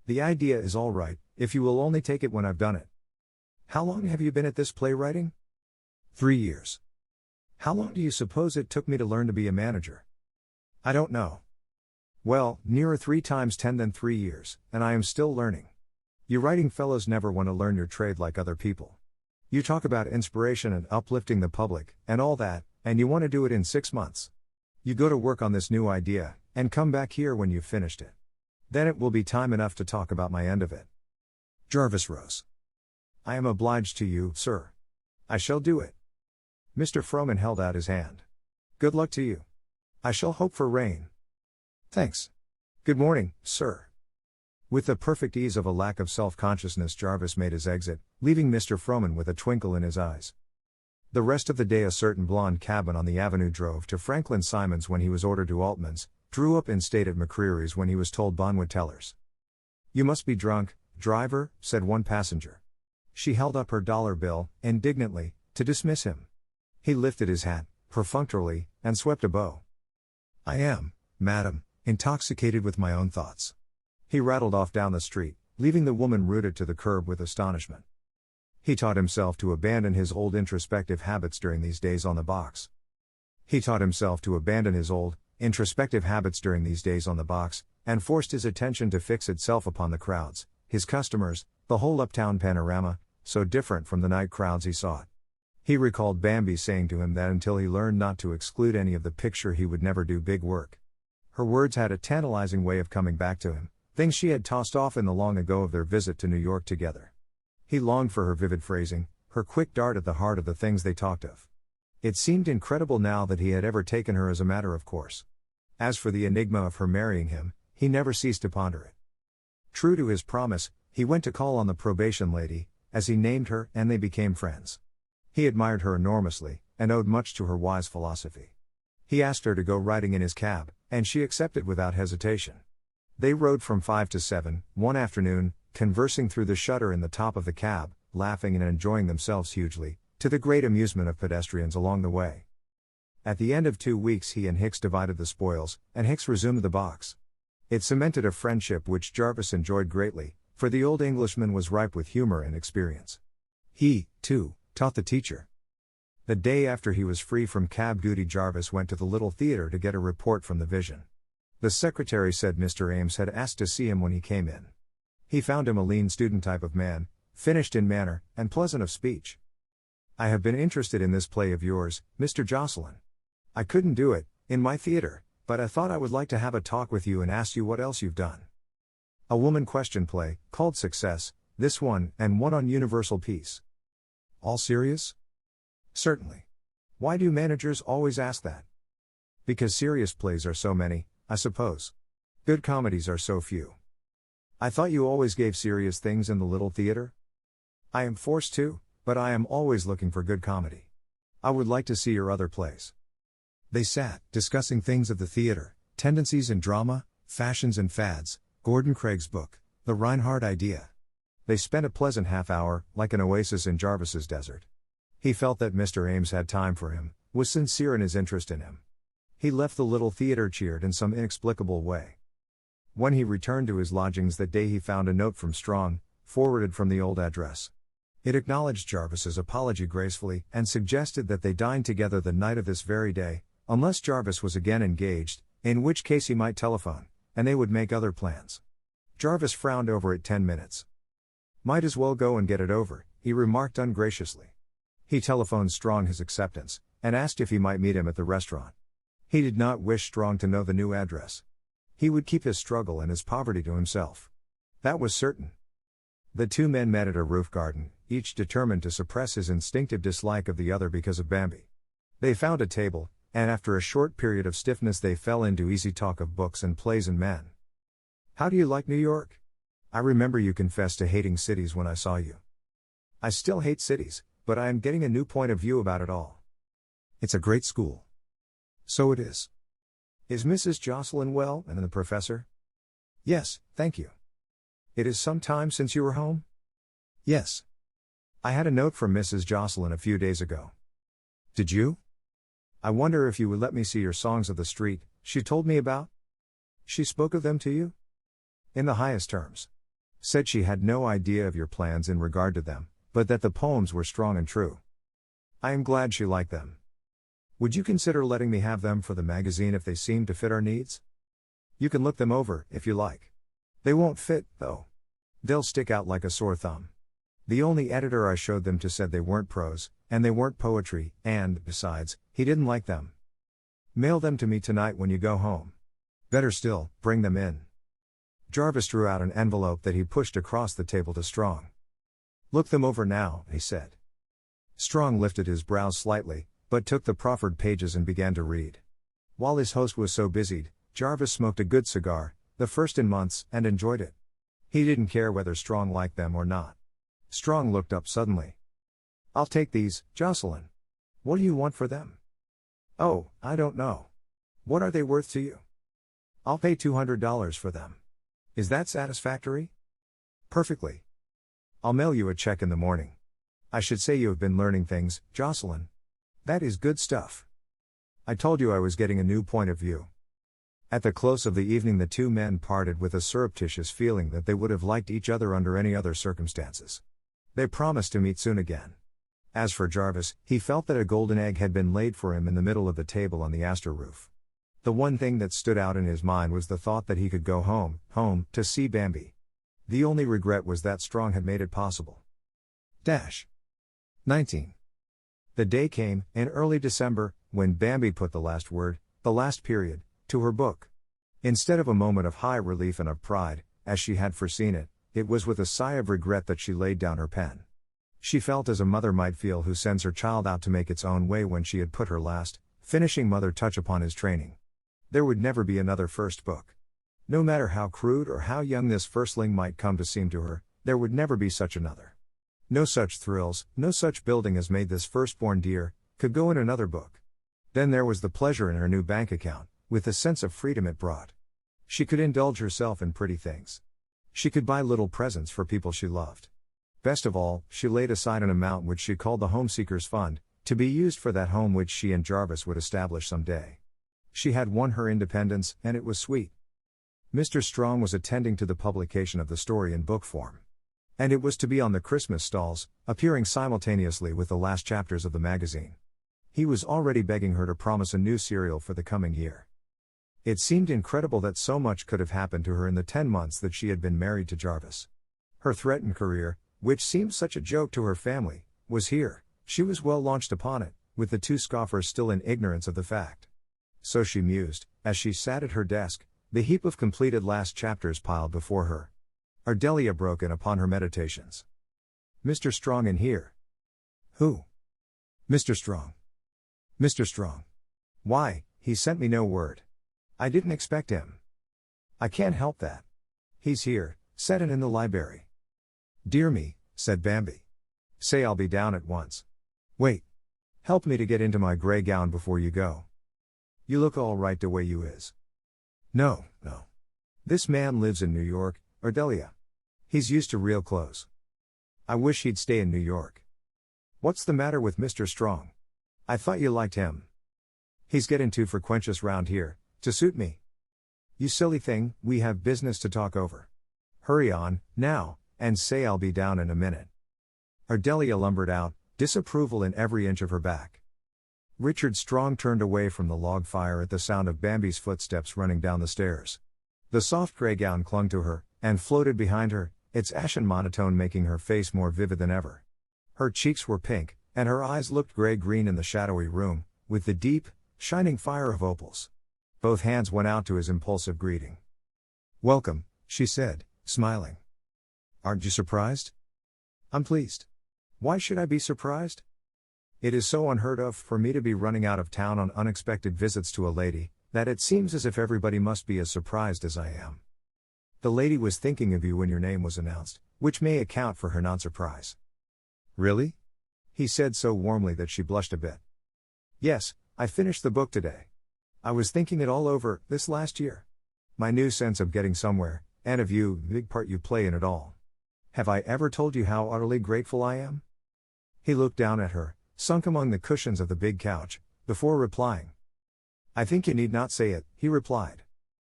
[SPEAKER 2] The idea is all right, if you will only take it when I've done it. How long have you been at this playwriting? 3 years. How long do you suppose it took me to learn to be a manager? I don't know. Well, nearer 3 times 10 than 3 years, and I am still learning. You writing fellows never want to learn your trade like other people. You talk about inspiration and uplifting the public, and all that, and you want to do it in 6 months. You go to work on this new idea, and come back here when you've finished it. Then it will be time enough to talk about my end of it. Jarvis rose. I am obliged to you, sir. I shall do it. Mr. Froman held out his hand. Good luck to you. I shall hope for rain. Thanks. Good morning, sir. With the perfect ease of a lack of self-consciousness, Jarvis made his exit, leaving Mr. Froman with a twinkle in his eyes. The rest of the day a certain blonde cabman on the avenue drove to Franklin Simon's when he was ordered to Altman's, drew up in state at McCreary's when he was told Bonwood Tellers. You must be drunk, driver, said one passenger. She held up her dollar bill, indignantly, to dismiss him. He lifted his hat, perfunctorily, and swept a bow. I am, madam, intoxicated with my own thoughts. He rattled off down the street, leaving the woman rooted to the curb with astonishment. He taught himself to abandon his old introspective habits during these days on the box. And forced his attention to fix itself upon the crowds, his customers, the whole uptown panorama, so different from the night crowds he sought. He recalled Bambi saying to him that until he learned not to exclude any of the picture he would never do big work. Her words had a tantalizing way of coming back to him, things she had tossed off in the long ago of their visit to New York together. He longed for her vivid phrasing, her quick dart at the heart of the things they talked of. It seemed incredible now that he had ever taken her as a matter of course. As for the enigma of her marrying him, he never ceased to ponder it. True to his promise, he went to call on the probation lady, as he named her, and they became friends. He admired her enormously, and owed much to her wise philosophy. He asked her to go riding in his cab, and she accepted without hesitation. They rode from 5 to 7, one afternoon, conversing through the shutter in the top of the cab, laughing and enjoying themselves hugely, to the great amusement of pedestrians along the way. At the end of 2 weeks he and Hicks divided the spoils, and Hicks resumed the box. It cemented a friendship which Jarvis enjoyed greatly, for the old Englishman was ripe with humor and experience. He, too, taught the teacher. The day after he was free from cab duty, Jarvis went to the little theater to get a report from the Vision. The secretary said Mr. Ames had asked to see him when he came in. He found him a lean student type of man, finished in manner, and pleasant of speech. I have been interested in this play of yours, Mr. Jocelyn. I couldn't do it, in my theater, but I thought I would like to have a talk with you and ask you what else you've done. A woman question play, called Success, this one, and one on universal peace. All serious? Certainly. Why do managers always ask that? Because serious plays are so many, I suppose. Good comedies are so few. I thought you always gave serious things in the little theater? I am forced to, but I am always looking for good comedy. I would like to see your other plays. They sat, discussing things of the theater, tendencies in drama, fashions and fads, Gordon Craig's book, The Reinhardt Idea. They spent a pleasant half hour, like an oasis in Jarvis's desert. He felt that Mr. Ames had time for him, was sincere in his interest in him. He left the little theater cheered in some inexplicable way. When he returned to his lodgings that day he found a note from Strong, forwarded from the old address. It acknowledged Jarvis's apology gracefully, and suggested that they dine together the night of this very day, unless Jarvis was again engaged, in which case he might telephone, and they would make other plans. Jarvis frowned over it 10 minutes. Might as well go and get it over, he remarked ungraciously. He telephoned Strong his acceptance, and asked if he might meet him at the restaurant. He did not wish Strong to know the new address. He would keep his struggle and his poverty to himself. That was certain. The two men met at a roof garden, each determined to suppress his instinctive dislike of the other because of Bambi. They found a table, and after a short period of stiffness they fell into easy talk of books and plays and men. How do you like New York? I remember you confessed to hating cities when I saw you. I still hate cities, but I am getting a new point of view about it all. It's a great school. So it is. Is Mrs. Jocelyn well, and the professor? Yes, thank you. It is some time since you were home? Yes. I had a note from Mrs. Jocelyn a few days ago. Did you? I wonder if you would let me see your songs of the street, she told me about? She spoke of them to you? In the highest terms. Said she had no idea of your plans in regard to them, but that the poems were strong and true. I am glad she liked them. Would you consider letting me have them for the magazine if they seem to fit our needs? You can look them over, if you like. They won't fit, though. They'll stick out like a sore thumb. The only editor I showed them to said they weren't prose, and they weren't poetry, and, besides, he didn't like them. Mail them to me tonight when you go home. Better still, bring them in. Jarvis drew out an envelope that he pushed across the table to Strong. Look them over now, he said. Strong lifted his brows slightly, but took the proffered pages and began to read. While his host was so busied, Jarvis smoked a good cigar, the first in months, and enjoyed it. He didn't care whether Strong liked them or not. Strong looked up suddenly. I'll take these, Jocelyn. What do you want for them? Oh, I don't know. What are they worth to you? I'll pay $200 for them. Is that satisfactory? Perfectly. I'll mail you a check in the morning. I should say you have been learning things, Jocelyn. That is good stuff. I told you I was getting a new point of view. At the close of the evening the two men parted with a surreptitious feeling that they would have liked each other under any other circumstances. They promised to meet soon again. As for Jarvis, he felt that a golden egg had been laid for him in the middle of the table on the Astor roof. The one thing that stood out in his mind was the thought that he could go home, to see Bambi. The only regret was that Strong had made it possible. 19. The day came, in early December, when Bambi put the last word, the last period, to her book. Instead of a moment of high relief and of pride, as she had foreseen it, it was with a sigh of regret that she laid down her pen. She felt as a mother might feel who sends her child out to make its own way when she had put her last, finishing mother touch upon his training. There would never be another first book. No matter how crude or how young this firstling might come to seem to her, there would never be such another. No such thrills, no such building as made this firstborn dear, could go in another book. Then there was the pleasure in her new bank account, with the sense of freedom it brought. She could indulge herself in pretty things. She could buy little presents for people she loved. Best of all, she laid aside an amount which she called the Homeseekers Fund, to be used for that home which she and Jarvis would establish some day. She had won her independence, and it was sweet. Mr. Strong was attending to the publication of the story in book form. And it was to be on the Christmas stalls, appearing simultaneously with the last chapters of the magazine. He was already begging her to promise a new serial for the coming year. It seemed incredible that so much could have happened to her in the 10 months that she had been married to Jarvis. Her threatened career, which seemed such a joke to her family, was here. She was well launched upon it, with the two scoffers still in ignorance of the fact. So she mused, as she sat at her desk, the heap of completed last chapters piled before her. Ardelia broke in upon her meditations. Mr. Strong in here. Who? Mr. Strong. Mr. Strong. Why, he sent me no word. I didn't expect him. I can't help that. He's here, settin' in the library. Dear me, said Bambi. Say I'll be down at once. Wait. Help me to get into my gray gown before you go. You look all right the way you is. No. This man lives in New York, Ardelia. He's used to real clothes. I wish he'd stay in New York. What's the matter with Mr. Strong? I thought you liked him. He's getting too frequentious round here, to suit me. You silly thing, we have business to talk over. Hurry on, now, and say I'll be down in a minute. Ardelia lumbered out, disapproval in every inch of her back. Richard Strong turned away from the log fire at the sound of Bambi's footsteps running down the stairs. The soft gray gown clung to her, and floated behind her, its ashen monotone making her face more vivid than ever. Her cheeks were pink, and her eyes looked gray-green in the shadowy room, with the deep, shining fire of opals. Both hands went out to his impulsive greeting. Welcome, she said, smiling. Aren't you surprised? I'm pleased. Why should I be surprised? It is so unheard of for me to be running out of town on unexpected visits to a lady, that it seems as if everybody must be as surprised as I am. The lady was thinking of you when your name was announced, which may account for her non-surprise. Really? He said so warmly that she blushed a bit. Yes, I finished the book today. I was thinking it all over, this last year. My new sense of getting somewhere, and of you, the big part you play in it all. Have I ever told you how utterly grateful I am? He looked down at her, sunk among the cushions of the big couch, before replying. I think you need not say it, he replied.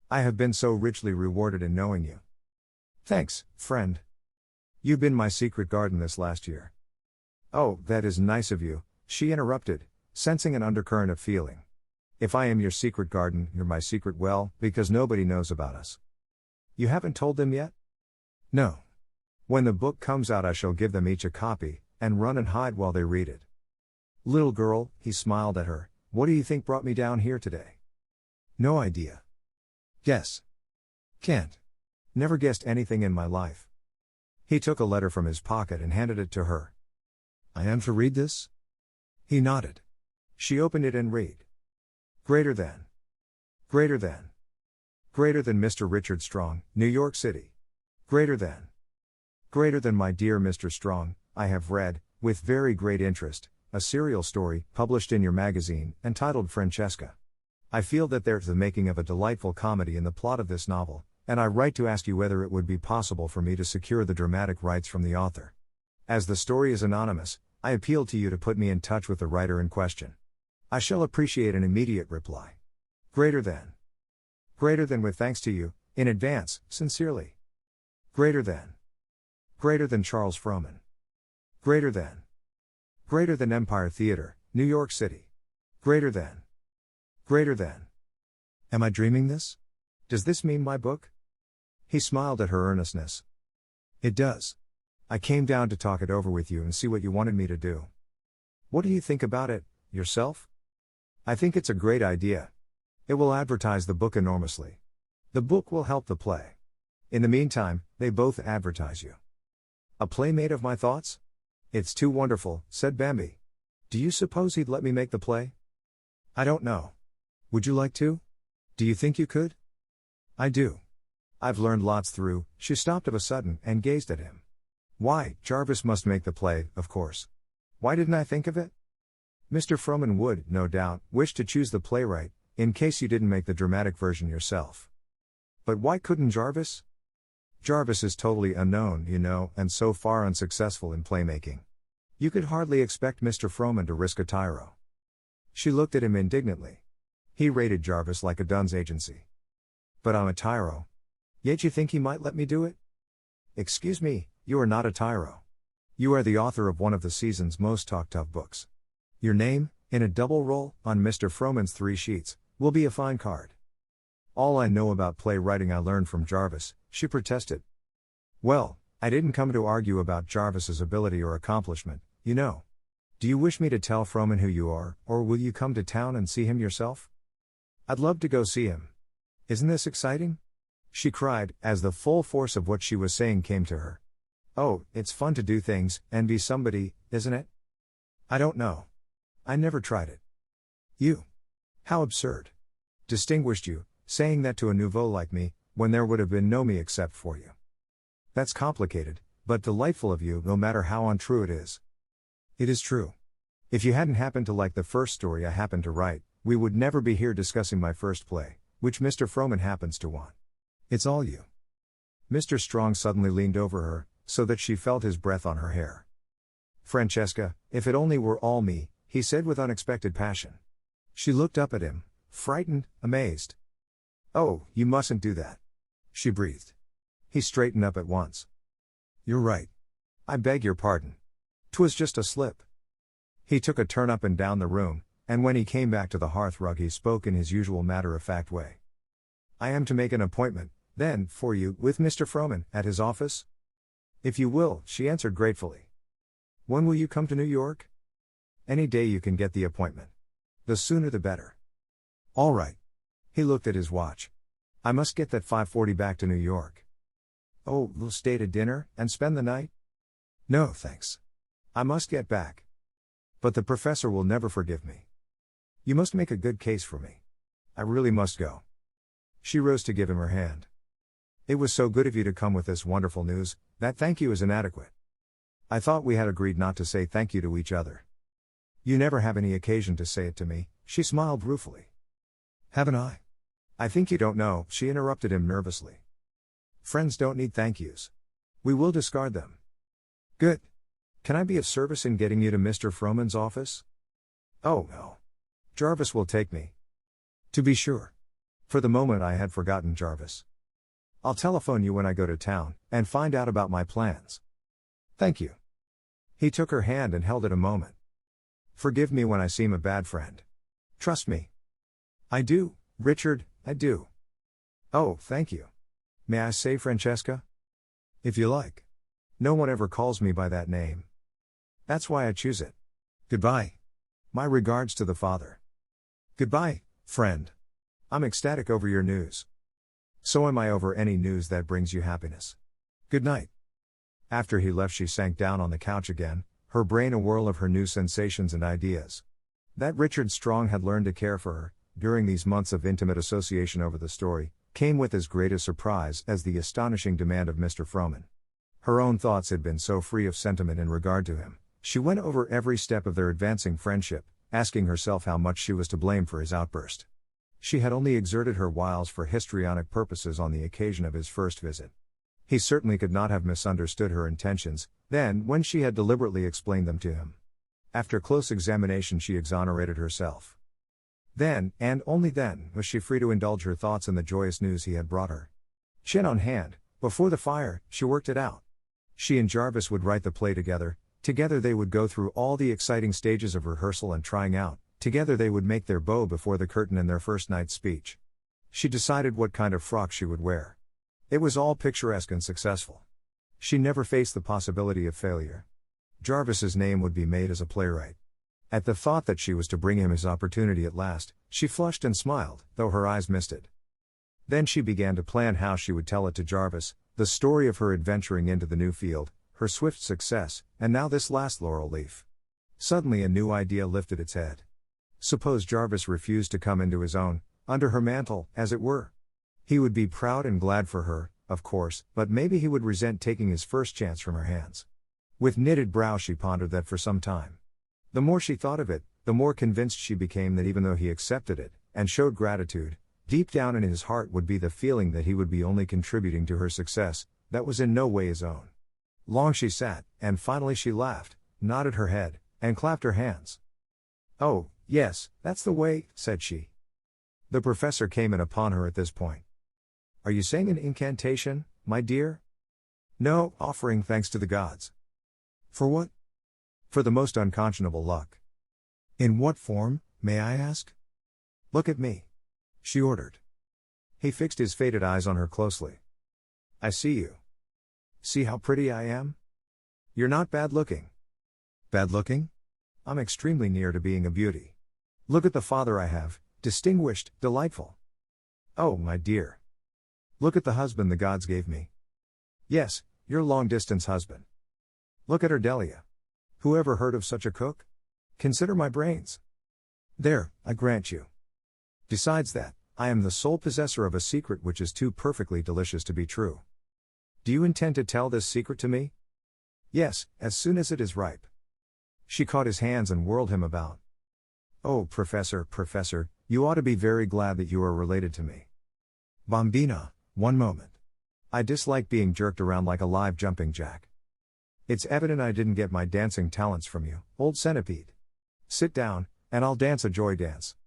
[SPEAKER 2] I have been so richly rewarded in knowing you. Thanks, friend. You've been my secret garden this last year. Oh, that is nice of you, she interrupted, sensing an undercurrent of feeling. If I am your secret garden, you're my secret well, because nobody knows about us. You haven't told them yet? No. When the book comes out, I shall give them each a copy, and run and hide while they read it. Little girl, he smiled at her, what do you think brought me down here today? No idea. Guess. Can't. Never guessed anything in my life. He took a letter from his pocket and handed it to her. I am to read this? He nodded. She opened it and read. Greater than. Greater than. Greater than Mr. Richard Strong, New York City. Greater than. Greater than my dear Mr. Strong, I have read, with very great interest, a serial story, published in your magazine, entitled Francesca. I feel that there's the making of a delightful comedy in the plot of this novel, and I write to ask you whether it would be possible for me to secure the dramatic rights from the author. As the story is anonymous, I appeal to you to put me in touch with the writer in question. I shall appreciate an immediate reply. Greater than. Greater than with thanks to you, in advance, sincerely. Greater than. Greater than Charles Frohman. Greater than. Greater than Empire Theater, New York City. Greater than. Greater than. Am I dreaming this? Does this mean my book? He smiled at her earnestness. It does. I came down to talk it over with you and see what you wanted me to do. What do you think about it, yourself? I think it's a great idea. It will advertise the book enormously. The book will help the play. In the meantime, they both advertise you. A play made of my thoughts? It's too wonderful, said Bambi. Do you suppose he'd let me make the play? I don't know. Would you like to? Do you think you could? I do. I've learned lots through. She stopped of a sudden and gazed at him. Why, Jarvis must make the play, of course. Why didn't I think of it? Mr. Frohman would, no doubt, wish to choose the playwright, in case you didn't make the dramatic version yourself. But why couldn't Jarvis? Jarvis is totally unknown, you know, and so far unsuccessful in playmaking. You could hardly expect Mr. Frohman to risk a tyro. She looked at him indignantly. He rated Jarvis like a Dunn's agency. But I'm a tyro. Yet you think he might let me do it? Excuse me, you are not a tyro. You are the author of one of the season's most talked of books. Your name, in a double roll, on Mr. Frohman's 3 sheets, will be a fine card. All I know about playwriting I learned from Jarvis, she protested. Well, I didn't come to argue about Jarvis's ability or accomplishment, you know. Do you wish me to tell Frohman who you are, or will you come to town and see him yourself? I'd love to go see him. Isn't this exciting? She cried, as the full force of what she was saying came to her. Oh, it's fun to do things, and be somebody, isn't it? I don't know. I never tried it. You. How absurd. Distinguished you, saying that to a nouveau like me, when there would have been no me except for you. That's complicated, but delightful of you, no matter how untrue it is. It is true. If you hadn't happened to like the first story I happened to write, we would never be here discussing my first play, which Mr. Frohman happens to want. It's all you. Mr. Strong suddenly leaned over her, so that she felt his breath on her hair. Francesca, if it only were all me, he said with unexpected passion. She looked up at him, frightened, amazed. Oh, you mustn't do that. She breathed. He straightened up at once. You're right. I beg your pardon. 'Twas just a slip. He took a turn up and down the room, and when he came back to the hearthrug he spoke in his usual matter-of-fact way. I am to make an appointment, then, for you, with Mr. Frohman, at his office? If you will, she answered gratefully. When will you come to New York? Any day you can get the appointment. The sooner the better. All right. He looked at his watch. I must get that 5:40 back to New York. Oh, we'll stay to dinner, and spend the night? No, thanks. I must get back. But the professor will never forgive me. You must make a good case for me. I really must go. She rose to give him her hand. It was so good of you to come with this wonderful news, that thank you is inadequate. I thought we had agreed not to say thank you to each other. You never have any occasion to say it to me, she smiled ruefully. Haven't I? I think you don't know, she interrupted him nervously. Friends don't need thank yous. We will discard them. Good. Can I be of service in getting you to Mr. Frohman's office? Oh, no. Jarvis will take me. To be sure. For the moment I had forgotten Jarvis. I'll telephone you when I go to town, and find out about my plans. Thank you. He took her hand and held it a moment. Forgive me when I seem a bad friend. Trust me. I do, Richard, I do. Oh, thank you. May I say Francesca? If you like. No one ever calls me by that name. That's why I choose it. Goodbye. My regards to the father. Goodbye, friend. I'm ecstatic over your news. So am I over any news that brings you happiness. Good night. After he left, she sank down on the couch again, her brain a whirl of her new sensations and ideas. That Richard Strong had learned to care for her, during these months of intimate association over the story, came with as great a surprise as the astonishing demand of Mr. Frohman. Her own thoughts had been so free of sentiment in regard to him. She went over every step of their advancing friendship, asking herself how much she was to blame for his outburst. She had only exerted her wiles for histrionic purposes on the occasion of his first visit. He certainly could not have misunderstood her intentions, then, when she had deliberately explained them to him. After close examination, she exonerated herself. Then, and only then, was she free to indulge her thoughts in the joyous news he had brought her. Chin on hand, before the fire, she worked it out. She and Jarvis would write the play together they would go through all the exciting stages of rehearsal and trying out, together they would make their bow before the curtain in their first night's speech. She decided what kind of frock she would wear. It was all picturesque and successful. She never faced the possibility of failure. Jarvis's name would be made as a playwright. At the thought that she was to bring him his opportunity at last, she flushed and smiled, though her eyes misted. Then she began to plan how she would tell it to Jarvis, the story of her adventuring into the new field, her swift success, and now this last laurel leaf. Suddenly a new idea lifted its head. Suppose Jarvis refused to come into his own, under her mantle, as it were. He would be proud and glad for her, of course, but maybe he would resent taking his first chance from her hands. With knitted brow she pondered that for some time. The more she thought of it, the more convinced she became that even though he accepted it, and showed gratitude, deep down in his heart would be the feeling that he would be only contributing to her success, that was in no way his own. Long she sat, and finally she laughed, nodded her head, and clapped her hands. Oh, yes, that's the way, said she. The professor came in upon her at this point. Are you saying an incantation, my dear? No, offering thanks to the gods. For what? For the most unconscionable luck. In what form, may I ask? Look at me, she ordered. He fixed his faded eyes on her closely. I see you. See how pretty I am? You're not bad looking. Bad looking? I'm extremely near to being a beauty. Look at the father I have, distinguished, delightful. Oh, my dear. Look at the husband the gods gave me. Yes, your long-distance husband. Look at her Delia. Who ever heard of such a cook? Consider my brains. There, I grant you. Besides that, I am the sole possessor of a secret which is too perfectly delicious to be true. Do you intend to tell this secret to me? Yes, as soon as it is ripe. She caught his hands and whirled him about. Oh, Professor, you ought to be very glad that you are related to me. Bambina, one moment. I dislike being jerked around like a live jumping jack. It's evident I didn't get my dancing talents from you, old centipede. Sit down, and I'll dance a joy dance.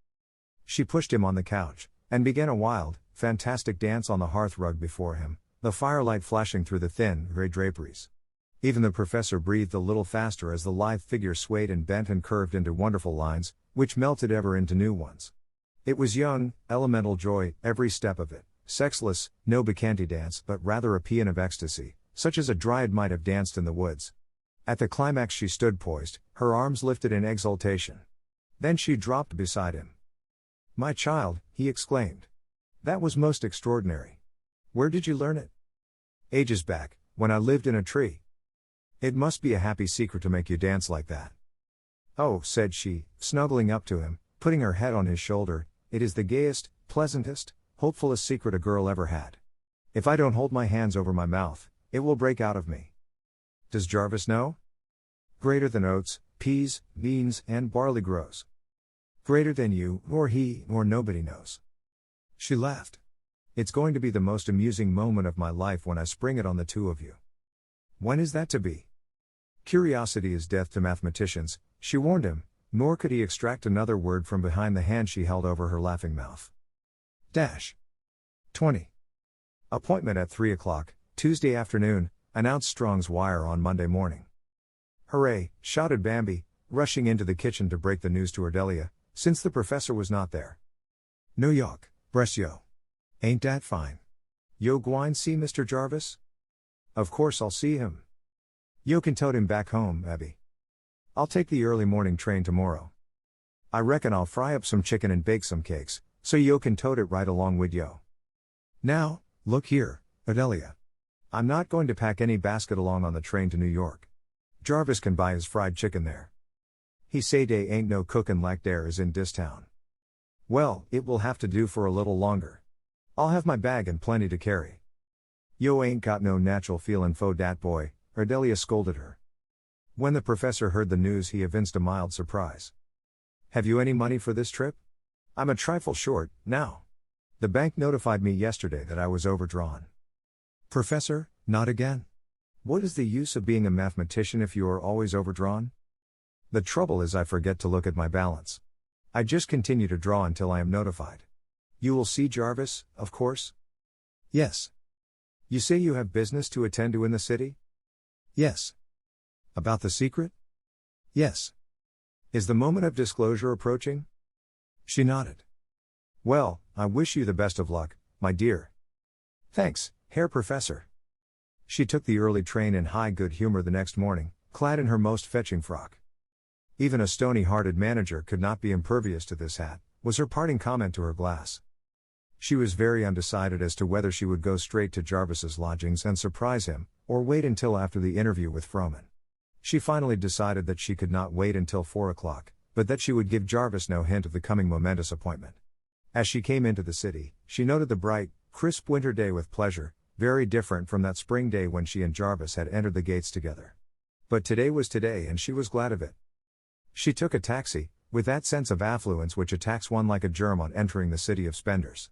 [SPEAKER 2] She pushed him on the couch, and began a wild, fantastic dance on the hearth rug before him, the firelight flashing through the thin, grey draperies. Even the professor breathed a little faster as the lithe figure swayed and bent and curved into wonderful lines, which melted ever into new ones. It was young, elemental joy, every step of it, sexless, no bacchante dance, but rather a paean of ecstasy, such as a dryad might have danced in the woods. At the climax she stood poised, her arms lifted in exultation. Then she dropped beside him. My child, he exclaimed. That was most extraordinary. Where did you learn it? Ages back, when I lived in a tree. It must be a happy secret to make you dance like that. Oh, said she, snuggling up to him, putting her head on his shoulder, it is the gayest, pleasantest, hopefulest secret a girl ever had. If I don't hold my hands over my mouth, it will break out of me. Does Jarvis know? Greater than oats, peas, beans, and barley grows. Greater than you, nor he, nor nobody knows. She laughed. It's going to be the most amusing moment of my life when I spring it on the two of you. When is that to be? Curiosity is death to mathematicians, she warned him, nor could he extract another word from behind the hand she held over her laughing mouth. 20. Appointment at 3 o'clock, Tuesday afternoon, announced Strong's wire on Monday morning. Hooray, shouted Bambi, rushing into the kitchen to break the news to Ardelia, since the professor was not there. No yok, bress yo. Ain't dat fine? Yo gwine see Mr. Jarvis? Of course I'll see him. Yo can tote him back home, Abby. I'll take the early morning train tomorrow. I reckon I'll fry up some chicken and bake some cakes, so yo can tote it right along with yo. Now, look here, Ardelia. I'm not going to pack any basket along on the train to New York. Jarvis can buy his fried chicken there. He say dey ain't no cookin' like there is in dis town. Well, it will have to do for a little longer. I'll have my bag and plenty to carry. Yo ain't got no natural feelin' fo dat boy, Ardelia scolded her. When the professor heard the news, he evinced a mild surprise. Have you any money for this trip? I'm a trifle short, now. The bank notified me yesterday that I was overdrawn. Professor, not again? What is the use of being a mathematician if you are always overdrawn? The trouble is I forget to look at my balance. I just continue to draw until I am notified. You will see Jarvis, of course? Yes. You say you have business to attend to in the city? Yes. About the secret? Yes. Is the moment of disclosure approaching? She nodded. Well, I wish you the best of luck, my dear. Thanks, Herr Professor. She took the early train in high good humor the next morning, clad in her most fetching frock. Even a stony-hearted manager could not be impervious to this hat, was her parting comment to her glass. She was very undecided as to whether she would go straight to Jarvis's lodgings and surprise him, or wait until after the interview with Frohman. She finally decided that she could not wait until 4 o'clock, but that she would give Jarvis no hint of the coming momentous appointment. As she came into the city, she noted the bright, crisp winter day with pleasure, very different from that spring day when she and Jarvis had entered the gates together. But today was today and she was glad of it. She took a taxi, with that sense of affluence which attacks one like a germ on entering the city of spenders.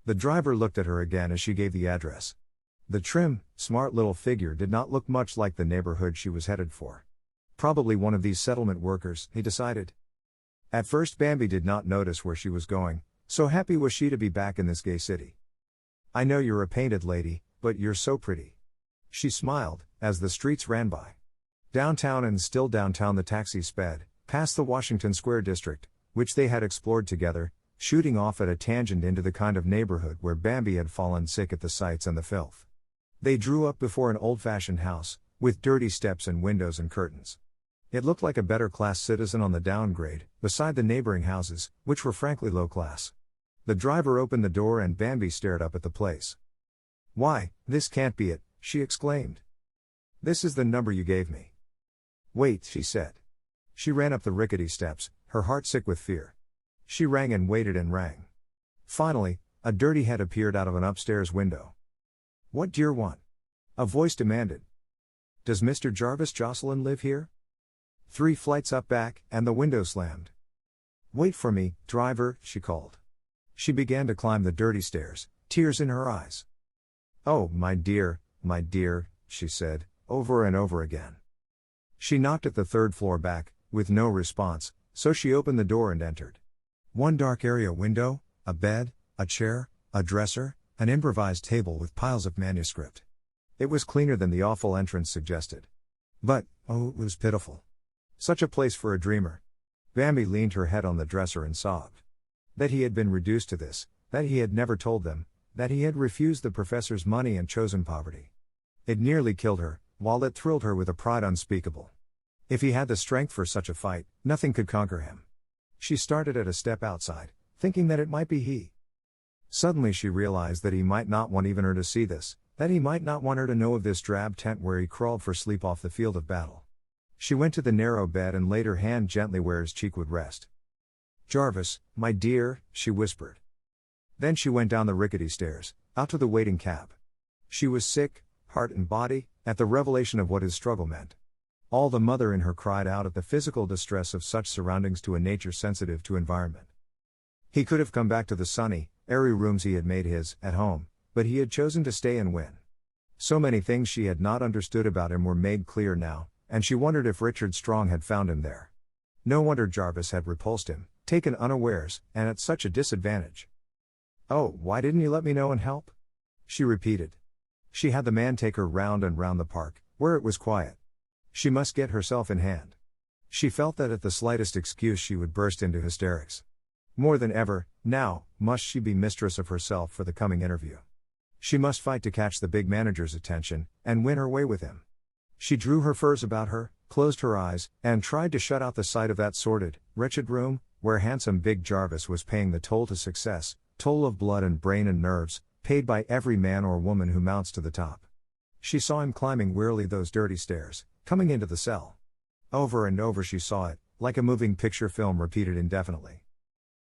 [SPEAKER 2] The driver looked at her again as she gave the address. The trim, smart little figure did not look much like the neighborhood she was headed for. Probably one of these settlement workers, he decided. At first Bambi did not notice where she was going, so happy was she to be back in this gay city. I know you're a painted lady, but you're so pretty. She smiled, as the streets ran by. Downtown and still downtown the taxi sped, past the Washington Square district, which they had explored together, shooting off at a tangent into the kind of neighborhood where Bambi had fallen sick at the sights and the filth. They drew up before an old-fashioned house, with dirty steps and windows and curtains. It looked like a better-class citizen on the downgrade, beside the neighboring houses, which were frankly low-class. The driver opened the door and Bambi stared up at the place. Why, this can't be it, she exclaimed. This is the number you gave me. Wait, she said. She ran up the rickety steps, her heart sick with fear. She rang and waited and rang. Finally, a dirty head appeared out of an upstairs window. What do you want? A voice demanded. Does Mr. Jarvis Jocelyn live here? 3 flights up back, and the window slammed. Wait for me, driver, she called. She began to climb the dirty stairs, tears in her eyes. Oh, my dear, she said, over and over again. She knocked at the 3rd floor back, with no response, so she opened the door and entered. One dark area window, a bed, a chair, a dresser, an improvised table with piles of manuscript. It was cleaner than the awful entrance suggested. But, oh, it was pitiful. Such a place for a dreamer. Bambi leaned her head on the dresser and sobbed. That he had been reduced to this, that he had never told them, that he had refused the professor's money and chosen poverty. It nearly killed her, while it thrilled her with a pride unspeakable. If he had the strength for such a fight, nothing could conquer him. She started at a step outside, thinking that it might be he. Suddenly she realized that he might not want even her to see this, that he might not want her to know of this drab tent where he crawled for sleep off the field of battle. She went to the narrow bed and laid her hand gently where his cheek would rest. Jarvis, my dear, she whispered. Then she went down the rickety stairs, out to the waiting cab. She was sick, heart and body, at the revelation of what his struggle meant. All the mother in her cried out at the physical distress of such surroundings to a nature sensitive to environment. He could have come back to the sunny, airy rooms he had made his, at home, but he had chosen to stay and win. So many things she had not understood about him were made clear now, and she wondered if Richard Strong had found him there. No wonder Jarvis had repulsed him, taken unawares, and at such a disadvantage. "Oh, why didn't you let me know and help?" she repeated. She had the man take her round and round the park, where it was quiet. She must get herself in hand. She felt that at the slightest excuse she would burst into hysterics. More than ever, now, must she be mistress of herself for the coming interview. She must fight to catch the big manager's attention, and win her way with him. She drew her furs about her, closed her eyes, and tried to shut out the sight of that sordid, wretched room, where handsome big Jarvis was paying the toll to success, toll of blood and brain and nerves, paid by every man or woman who mounts to the top. She saw him climbing wearily those dirty stairs, coming into the cell. Over and over she saw it, like a moving picture film repeated indefinitely.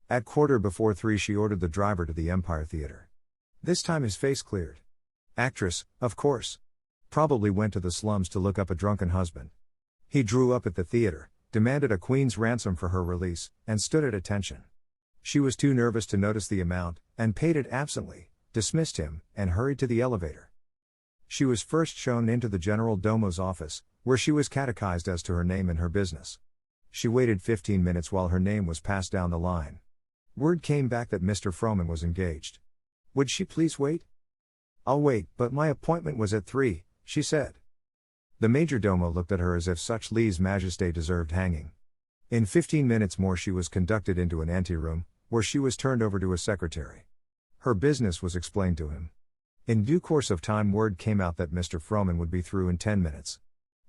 [SPEAKER 2] At 3:15 she ordered the driver to the Empire Theater. This time his face cleared. Actress, of course. Probably went to the slums to look up a drunken husband. He drew up at the theater, demanded a queen's ransom for her release, and stood at attention. She was too nervous to notice the amount, and paid it absently, dismissed him, and hurried to the elevator. She was first shown into the General Domo's office, where she was catechized as to her name and her business. She waited 15 minutes while her name was passed down the line. Word came back that Mr. Frohman was engaged. Would she please wait? "I'll wait, but my appointment was at 3, she said. The major domo looked at her as if such lèse-majesté deserved hanging. In 15 minutes more she was conducted into an anteroom, where she was turned over to a secretary. Her business was explained to him. In due course of time word came out that Mr. Frohman would be through in 10 minutes.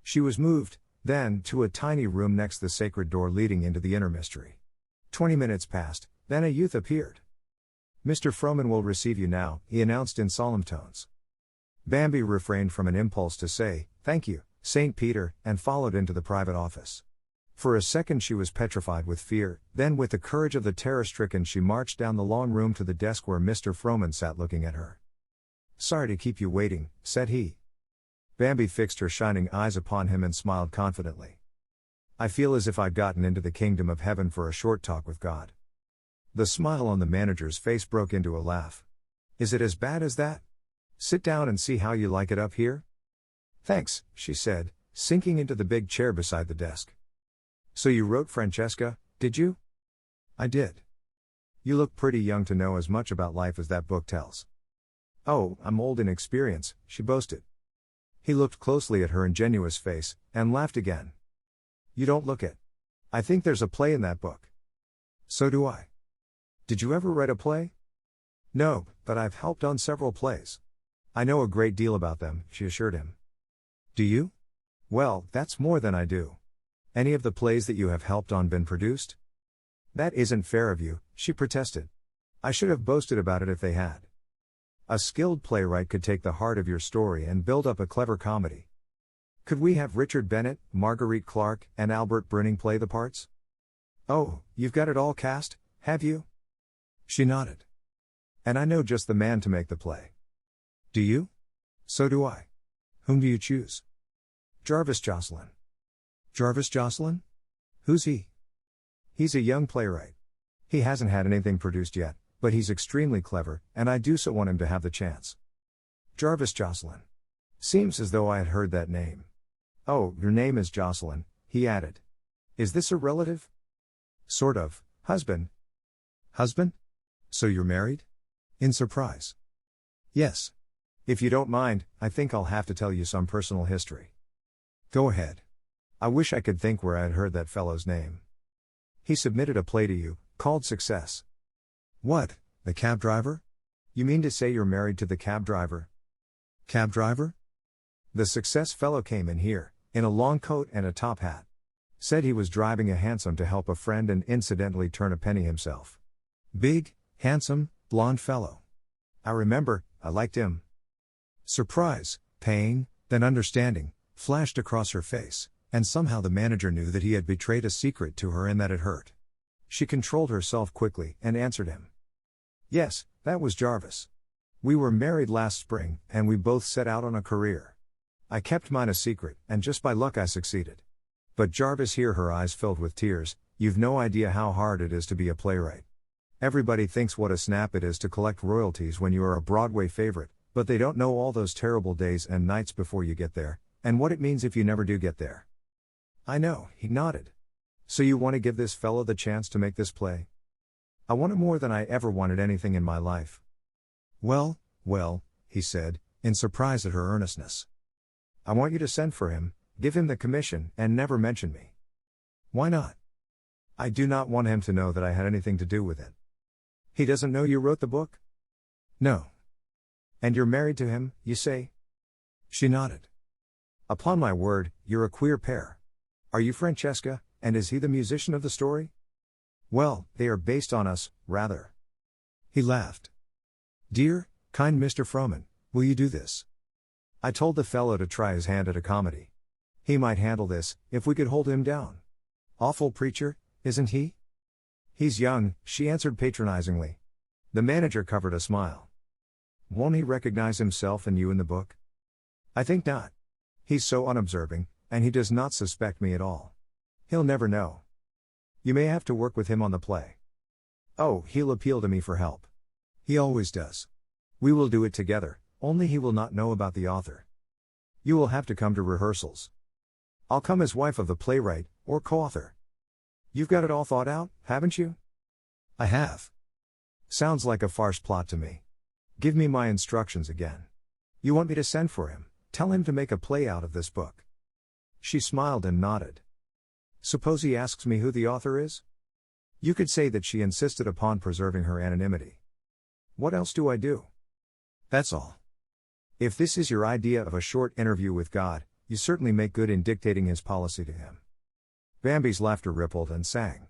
[SPEAKER 2] She was moved, then, to a tiny room next the sacred door leading into the inner mystery. 20 minutes passed, then a youth appeared. "Mr. Frohman will receive you now," he announced in solemn tones. Bambi refrained from an impulse to say, "Thank you, St. Peter," and followed into the private office. For a second she was petrified with fear, then with the courage of the terror-stricken she marched down the long room to the desk where Mr. Frohman sat looking at her. "Sorry to keep you waiting," said he. Bambi fixed her shining eyes upon him and smiled confidently. "I feel as if I'd gotten into the kingdom of heaven for a short talk with God." The smile on the manager's face broke into a laugh. "Is it as bad as that? Sit down and see how you like it up here?" "Thanks," she said, sinking into the big chair beside the desk. "So you wrote Francesca, did you?" "I did." "You look pretty young to know as much about life as that book tells." "Oh, I'm old in experience," she boasted. He looked closely at her ingenuous face, and laughed again. "You don't look it. I think there's a play in that book." "So do I." "Did you ever write a play?" "No, but I've helped on several plays. I know a great deal about them," she assured him. "Do you? Well, that's more than I do. Any of the plays that you have helped on been produced?" "That isn't fair of you," she protested. "I should have boasted about it if they had. A skilled playwright could take the heart of your story and build up a clever comedy. Could we have Richard Bennett, Marguerite Clark, and Albert Brunning play the parts?" "Oh, you've got it all cast, have you?" She nodded. "And I know just the man to make the play." "Do you?" "So do I. Whom do you choose?" "Jarvis Jocelyn." "Jarvis Jocelyn? Who's he?" "He's a young playwright. He hasn't had anything produced yet, but he's extremely clever, and I do so want him to have the chance." "Jarvis Jocelyn. Seems as though I had heard that name. Oh, your name is Jocelyn," he added. "Is this a relative?" "Sort of, husband." "Husband? So you're married?" In surprise. "Yes. If you don't mind, I think I'll have to tell you some personal history." "Go ahead. I wish I could think where I had heard that fellow's name." "He submitted a play to you, called Success." "What, the cab driver? You mean to say you're married to the cab driver?" "Cab driver?" "The Success fellow came in here, in a long coat and a top hat. Said he was driving a hansom to help a friend and incidentally turn a penny himself. Big, handsome, blond fellow. I remember, I liked him." Surprise, pain, then understanding, flashed across her face, and somehow the manager knew that he had betrayed a secret to her and that it hurt. She controlled herself quickly and answered him. "Yes, that was Jarvis. We were married last spring, and we both set out on a career. I kept mine a secret, and just by luck I succeeded. But Jarvis," here her eyes filled with tears, "you've no idea how hard it is to be a playwright. Everybody thinks what a snap it is to collect royalties when you are a Broadway favorite, but they don't know all those terrible days and nights before you get there, and what it means if you never do get there. I know, he nodded. So you want to give this fellow the chance to make this play? I want it more than I ever wanted anything in my life. Well, he said, in surprise at her earnestness. I want you to send for him, give him the commission, and never mention me. Why not? I do not want him to know that I had anything to do with it. He doesn't know you wrote the book? No. And you're married to him, you say? She nodded. Upon my word, you're a queer pair. Are you Francesca, and is he the musician of the story? Well, they are based on us, rather. He laughed. Dear, kind Mr. Frohman, will you do this? I told the fellow to try his hand at a comedy. He might handle this, if we could hold him down. Awful preacher, isn't he? He's young, she answered patronizingly. The manager covered a smile. Won't he recognize himself and you in the book? I think not. He's so unobserving, and he does not suspect me at all. He'll never know. You may have to work with him on the play. Oh, he'll appeal to me for help. He always does. We will do it together, only he will not know about the author. You will have to come to rehearsals. I'll come as wife of the playwright, or co-author. You've got it all thought out, haven't you? I have. Sounds like a farce plot to me. Give me my instructions again. You want me to send for him, tell him to make a play out of this book. She smiled and nodded. Suppose he asks me who the author is? You could say that she insisted upon preserving her anonymity. What else do I do? That's all. If this is your idea of a short interview with God, you certainly make good in dictating his policy to him. Bambi's laughter rippled and sang.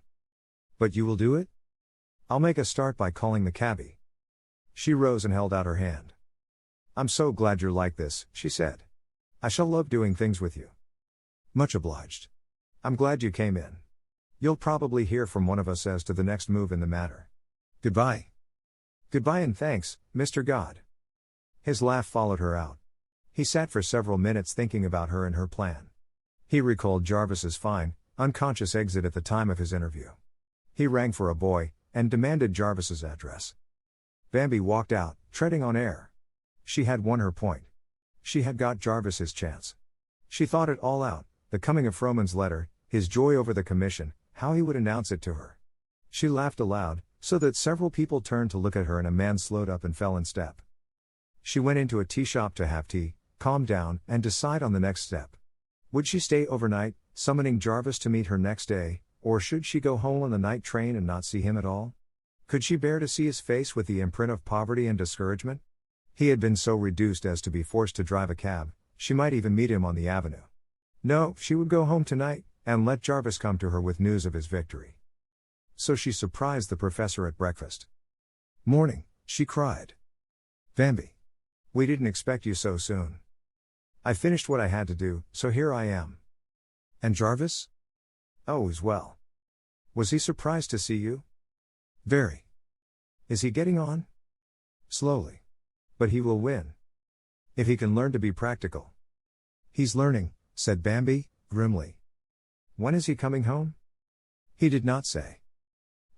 [SPEAKER 2] But you will do it? I'll make a start by calling the cabbie. She rose and held out her hand. I'm so glad you're like this, she said. I shall love doing things with you. Much obliged. I'm glad you came in. You'll probably hear from one of us as to the next move in the matter. Goodbye. Goodbye and thanks, Mr. God. His laugh followed her out. He sat for several minutes thinking about her and her plan. He recalled Jarvis's fine, unconscious exit at the time of his interview. He rang for a boy, and demanded Jarvis's address. Bambi walked out, treading on air. She had won her point. She had got Jarvis his chance. She thought it all out, the coming of Frohman's letter, his joy over the commission, how he would announce it to her. She laughed aloud, so that several people turned to look at her and a man slowed up and fell in step. She went into a tea shop to have tea, calm down, and decide on the next step. Would she stay overnight, summoning Jarvis to meet her next day, or should she go home on the night train and not see him at all? Could she bear to see his face with the imprint of poverty and discouragement? He had been so reduced as to be forced to drive a cab, she might even meet him on the avenue. No, she would go home tonight, and let Jarvis come to her with news of his victory. So she surprised the professor at breakfast. Morning, she cried. Bambi. We didn't expect you so soon. I finished what I had to do, so here I am. And Jarvis? Oh, as well. Was he surprised to see you? Very. Is he getting on? Slowly. But he will win. If he can learn to be practical. He's learning, said Bambi, grimly. When is he coming home? He did not say.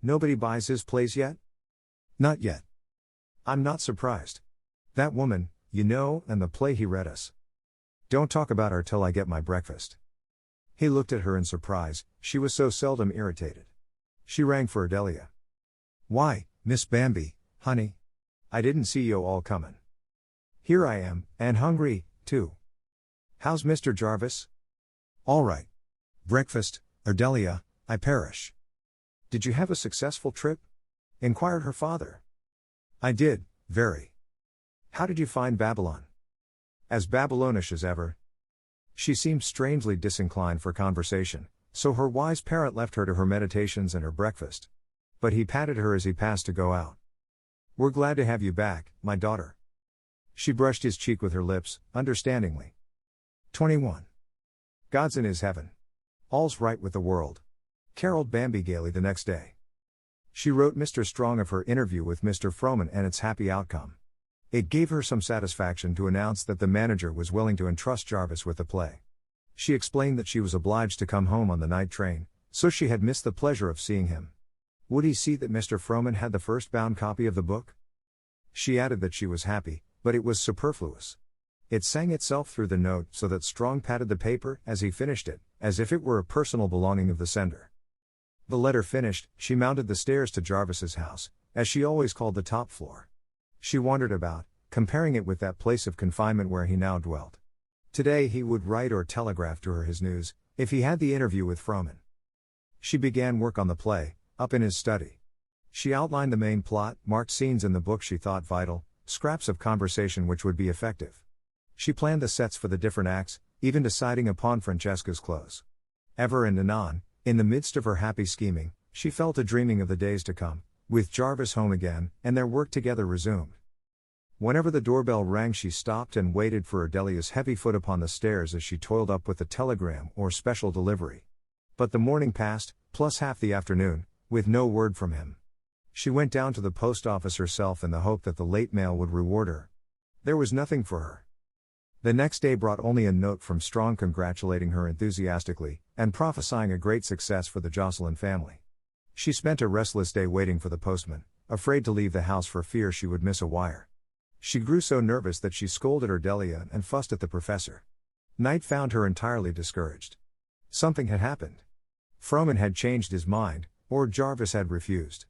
[SPEAKER 2] Nobody buys his plays yet? Not yet. I'm not surprised. That woman, you know, and the play he read us. Don't talk about her till I get my breakfast. He looked at her in surprise, she was so seldom irritated. She rang for Adelia. Why, Miss Bambi, honey. I didn't see you all comin'. Here I am, and hungry, too. How's Mr. Jarvis? All right. Breakfast, Adelia, I perish. Did you have a successful trip? Inquired her father. I did, very. How did you find Babylon? As Babylonish as ever. She seemed strangely disinclined for conversation, so her wise parent left her to her meditations and her breakfast. But he patted her as he passed to go out. We're glad to have you back, my daughter. She brushed his cheek with her lips, understandingly. 21. God's in his heaven. All's right with the world. Caroled Bambi gaily the next day. She wrote Mr. Strong of her interview with Mr. Frohman and its happy outcome. It gave her some satisfaction to announce that the manager was willing to entrust Jarvis with the play. She explained that she was obliged to come home on the night train, so she had missed the pleasure of seeing him. Would he see that Mr. Froman had the first bound copy of the book? She added that she was happy, but it was superfluous. It sang itself through the note so that Strong patted the paper as he finished it, as if it were a personal belonging of the sender. The letter finished, she mounted the stairs to Jarvis's house, as she always called the top floor. She wandered about, comparing it with that place of confinement where he now dwelt. Today he would write or telegraph to her his news, if he had the interview with Froman. She began work on the play, up in his study. She outlined the main plot, marked scenes in the book she thought vital, scraps of conversation which would be effective. She planned the sets for the different acts, even deciding upon Francesca's clothes. Ever and anon, in the midst of her happy scheming, she fell to dreaming of the days to come, with Jarvis home again, and their work together resumed. Whenever the doorbell rang she stopped and waited for Ardelia's heavy foot upon the stairs as she toiled up with the telegram or special delivery. But the morning passed, plus half the afternoon, with no word from him. She went down to the post office herself in the hope that the late mail would reward her. There was nothing for her. The next day brought only a note from Strong congratulating her enthusiastically, and prophesying a great success for the Jocelyn family. She spent a restless day waiting for the postman, afraid to leave the house for fear she would miss a wire. She grew so nervous that she scolded Ardelia and fussed at the professor. Night found her entirely discouraged. Something had happened. Froman had changed his mind, or Jarvis had refused.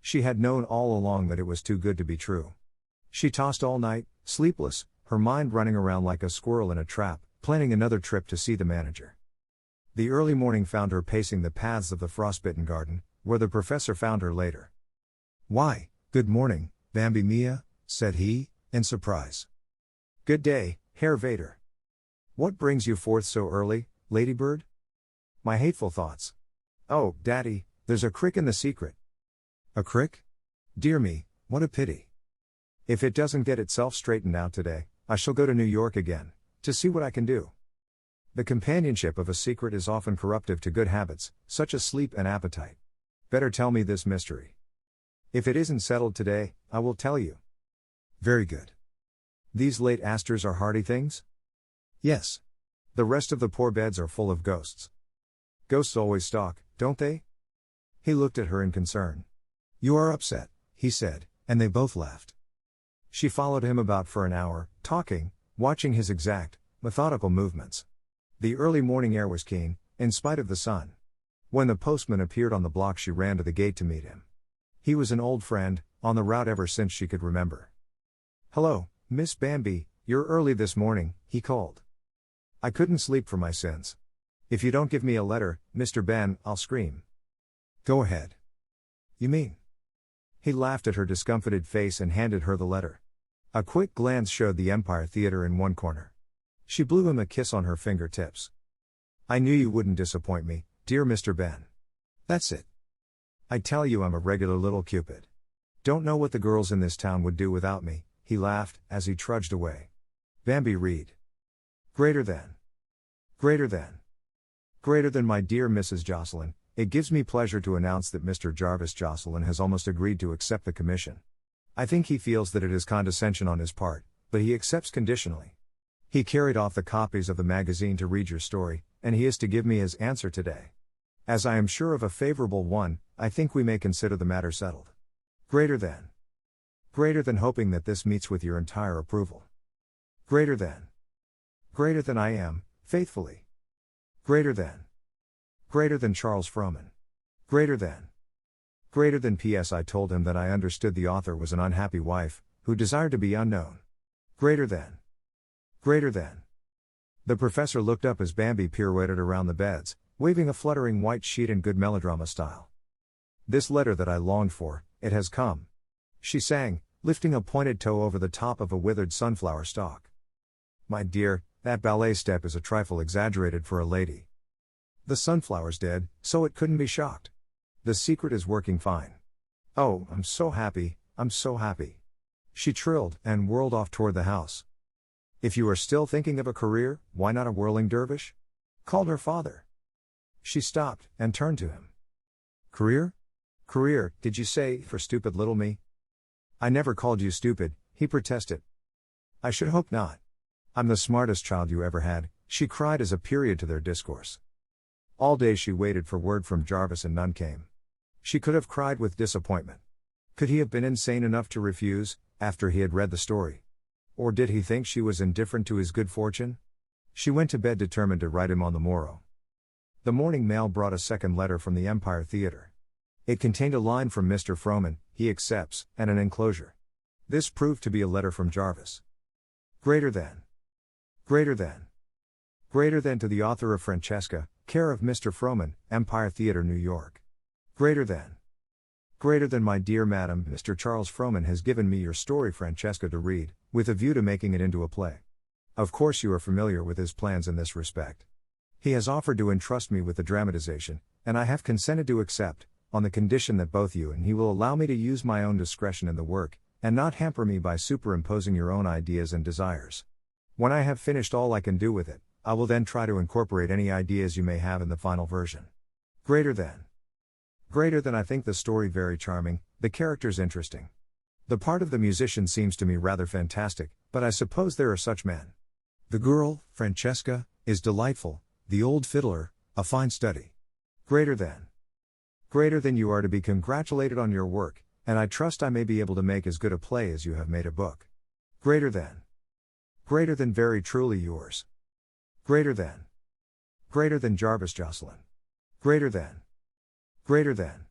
[SPEAKER 2] She had known all along that it was too good to be true. She tossed all night, sleepless, her mind running around like a squirrel in a trap, planning another trip to see the manager. The early morning found her pacing the paths of the frostbitten garden, where the professor found her later. "Why, good morning, Bambi Mia," said he, in surprise. "Good day, Herr Vader. What brings you forth so early, Ladybird?" "My hateful thoughts. Oh, Daddy, there's a crick in the secret." "A crick? Dear me, what a pity. If it doesn't get itself straightened out today, I shall go to New York again, to see what I can do." The companionship of a secret is often corruptive to good habits, such as sleep and appetite. "Better tell me this mystery. If it isn't settled today, I will tell you." "Very good. These late asters are hardy things?" "Yes. The rest of the poor beds are full of ghosts." "Ghosts always stalk, don't they?" He looked at her in concern. "You are upset," he said, and they both laughed. She followed him about for an hour, talking, watching his exact, methodical movements. The early morning air was keen, in spite of the sun. When the postman appeared on the block she ran to the gate to meet him. He was an old friend, on the route ever since she could remember. "Hello, Miss Bambi, you're early this morning," he called. "I couldn't sleep for my sins. If you don't give me a letter, Mr. Ben, I'll scream." "Go ahead." "You mean?" He laughed at her discomfited face and handed her the letter. A quick glance showed the Empire Theater in one corner. She blew him a kiss on her fingertips. "I knew you wouldn't disappoint me, dear Mr. Ben. That's it. I tell you I'm a regular little Cupid. Don't know what the girls in this town would do without me," he laughed, as he trudged away. Bambi read. Greater than. Greater than. Greater than my dear Mrs. Jocelyn, it gives me pleasure to announce that Mr. Jarvis Jocelyn has almost agreed to accept the commission. I think he feels that it is condescension on his part, but he accepts conditionally. He carried off the copies of the magazine to read your story, and he is to give me his answer today. As I am sure of a favorable one, I think we may consider the matter settled. Greater than. Greater than hoping that this meets with your entire approval. Greater than. Greater than I am, faithfully. Greater than. Greater than Charles Froman. Greater than. Greater than P.S. I told him that I understood the author was an unhappy wife, who desired to be unknown. Greater than. Greater than. The professor looked up as Bambi pirouetted around the beds, waving a fluttering white sheet in good melodrama style. "This letter that I longed for, it has come," she sang, lifting a pointed toe over the top of a withered sunflower stalk. "My dear, that ballet step is a trifle exaggerated for a lady. The sunflower's dead, so it couldn't be shocked. The secret is working fine. Oh, I'm so happy, I'm so happy." She trilled, and whirled off toward the house. "If you are still thinking of a career, why not a whirling dervish?" called her father. She stopped, and turned to him. "Career? Career, did you say, for stupid little me?" "I never called you stupid," he protested. "I should hope not. I'm the smartest child you ever had," she cried as a period to their discourse. All day she waited for word from Jarvis and none came. She could have cried with disappointment. Could he have been insane enough to refuse, after he had read the story? Or did he think she was indifferent to his good fortune? She went to bed determined to write him on the morrow. The morning mail brought a second letter from the Empire Theatre. It contained a line from Mr. Frohman, he accepts, and an enclosure. This proved to be a letter from Jarvis. Greater than. Greater than. Greater than to the author of Francesca, care of Mr. Frohman, Empire Theatre, New York. Greater than. Greater than, my dear madam, Mr. Charles Frohman has given me your story Francesca to read, with a view to making it into a play. Of course you are familiar with his plans in this respect. He has offered to entrust me with the dramatization, and I have consented to accept, on the condition that both you and he will allow me to use my own discretion in the work, and not hamper me by superimposing your own ideas and desires. When I have finished all I can do with it, I will then try to incorporate any ideas you may have in the final version. Greater than. Greater than, I think the story very charming, the characters interesting. The part of the musician seems to me rather fantastic, but I suppose there are such men. The girl, Francesca, is delightful, the old fiddler, a fine study. Greater than. Greater than, you are to be congratulated on your work, and I trust I may be able to make as good a play as you have made a book. Greater than. Greater than, very truly yours. Greater than. Greater than, Jarvis Jocelyn. Greater than. Greater than.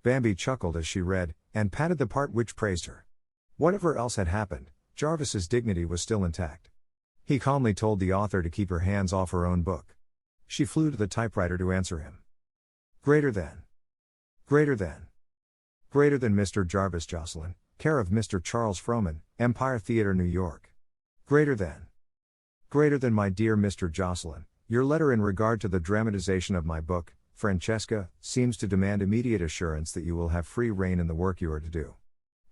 [SPEAKER 2] Bambi chuckled as she read, and patted the part which praised her. Whatever else had happened, Jarvis's dignity was still intact. He calmly told the author to keep her hands off her own book. She flew to the typewriter to answer him. Greater than. Greater than. Greater than, Mr. Jarvis Jocelyn, care of Mr. Charles Frohman, Empire Theatre, New York. Greater than. Greater than, my dear Mr. Jocelyn, your letter in regard to the dramatization of my book, Francesca, seems to demand immediate assurance that you will have free rein in the work you are to do.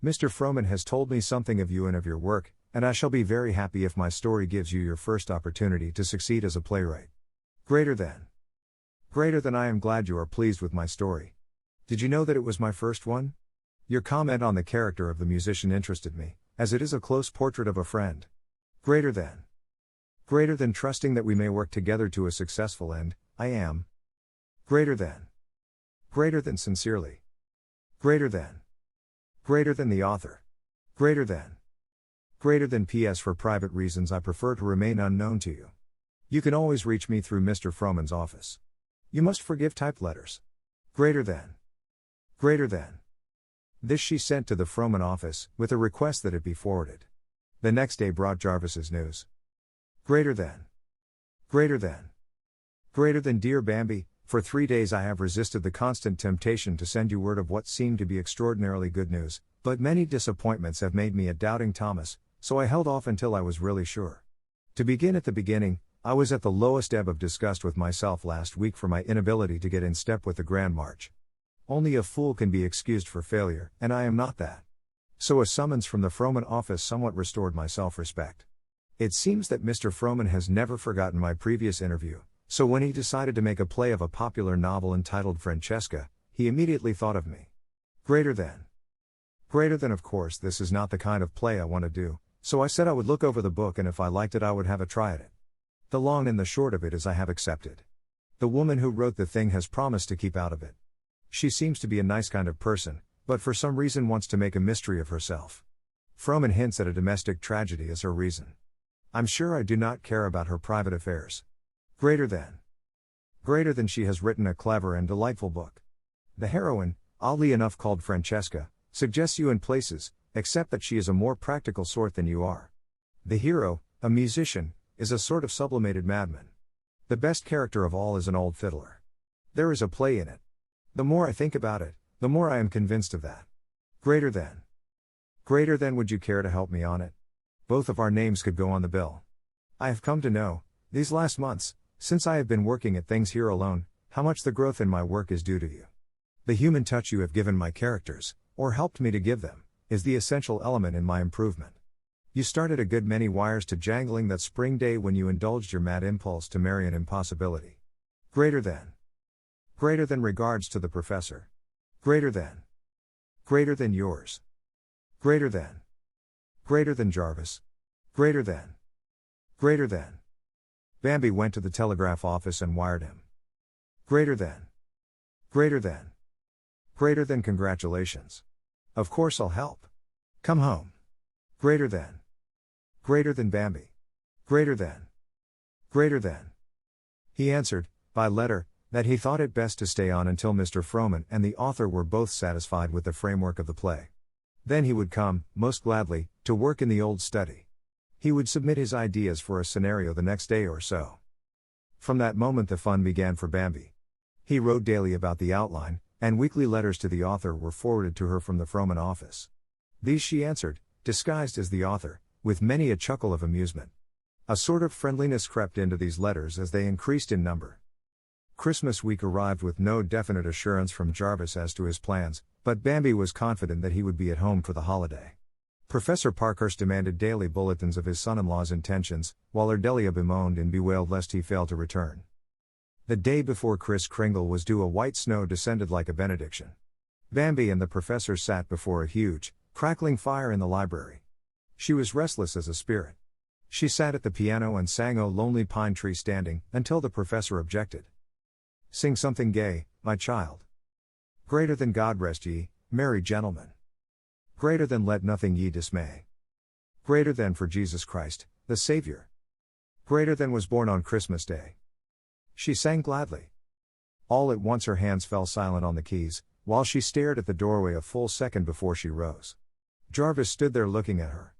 [SPEAKER 2] Mr. Frohman has told me something of you and of your work, and I shall be very happy if my story gives you your first opportunity to succeed as a playwright. Greater than. Greater than, I am glad you are pleased with my story. Did you know that it was my first one? Your comment on the character of the musician interested me, as it is a close portrait of a friend. Greater than. Greater than, trusting that we may work together to a successful end, I am. Greater than. Greater than, sincerely. Greater than. Greater than, the author. Greater than. Greater than, P.S. For private reasons I prefer to remain unknown to you. You can always reach me through Mr. Frohman's office. You must forgive typed letters. Greater than. Greater than. This she sent to the Frohman office, with a request that it be forwarded. The next day brought Jarvis's news. Greater than. Greater than. Greater than, dear Bambi, for 3 days I have resisted the constant temptation to send you word of what seemed to be extraordinarily good news, but many disappointments have made me a doubting Thomas, so I held off until I was really sure. To begin at the beginning, I was at the lowest ebb of disgust with myself last week for my inability to get in step with the Grand March. Only a fool can be excused for failure, and I am not that. So a summons from the Frohman office somewhat restored my self-respect. It seems that Mr. Frohman has never forgotten my previous interview, so when he decided to make a play of a popular novel entitled Francesca, he immediately thought of me. Greater than. Greater than, of course this is not the kind of play I want to do, so I said I would look over the book and if I liked it I would have a try at it. The long and the short of it is I have accepted. The woman who wrote the thing has promised to keep out of it. She seems to be a nice kind of person, but for some reason wants to make a mystery of herself. Frohman hints at a domestic tragedy as her reason. I'm sure I do not care about her private affairs. Greater than. Greater than, she has written a clever and delightful book. The heroine, oddly enough called Francesca, suggests you in places, except that she is a more practical sort than you are. The hero, a musician, is a sort of sublimated madman. The best character of all is an old fiddler. There is a play in it. The more I think about it, the more I am convinced of that. Greater than. Greater than, would you care to help me on it? Both of our names could go on the bill. I have come to know, these last months, since I have been working at things here alone, how much the growth in my work is due to you. The human touch you have given my characters, or helped me to give them, is the essential element in my improvement. You started a good many wires to jangling that spring day when you indulged your mad impulse to marry an impossibility. Greater than. Greater than, regards to the professor. Greater than. Greater than, yours. Greater than. Greater than, Jarvis. Greater than. Greater than. Bambi went to the telegraph office and wired him. Greater than. Greater than. Greater than congratulations. Of course I'll help. Come home. Greater than. Greater than Bambi. Greater than. Greater than. He answered, by letter, that he thought it best to stay on until Mr. Frohman and the author were both satisfied with the framework of the play. Then he would come, most gladly, to work in the old study. He would submit his ideas for a scenario the next day or so. From that moment the fun began for Bambi. He wrote daily about the outline, and weekly letters to the author were forwarded to her from the Frohman office. These she answered, disguised as the author, with many a chuckle of amusement. A sort of friendliness crept into these letters as they increased in number. Christmas week arrived with no definite assurance from Jarvis as to his plans, but Bambi was confident that he would be at home for the holiday. Professor Parkhurst demanded daily bulletins of his son-in-law's intentions, while Ardelia bemoaned and bewailed lest he fail to return. The day before Kris Kringle was due, a white snow descended like a benediction. Bambi and the professor sat before a huge, crackling fire in the library. She was restless as a spirit. She sat at the piano and sang "O Lonely Pine Tree Standing" until the professor objected. "Sing something gay, my child. Greater than God rest ye, merry gentlemen. Greater than let nothing ye dismay. Greater than for Jesus Christ, the Savior. Greater than was born on Christmas Day." She sang gladly. All at once her hands fell silent on the keys, while she stared at the doorway a full second before she rose. Jarvis stood there looking at her.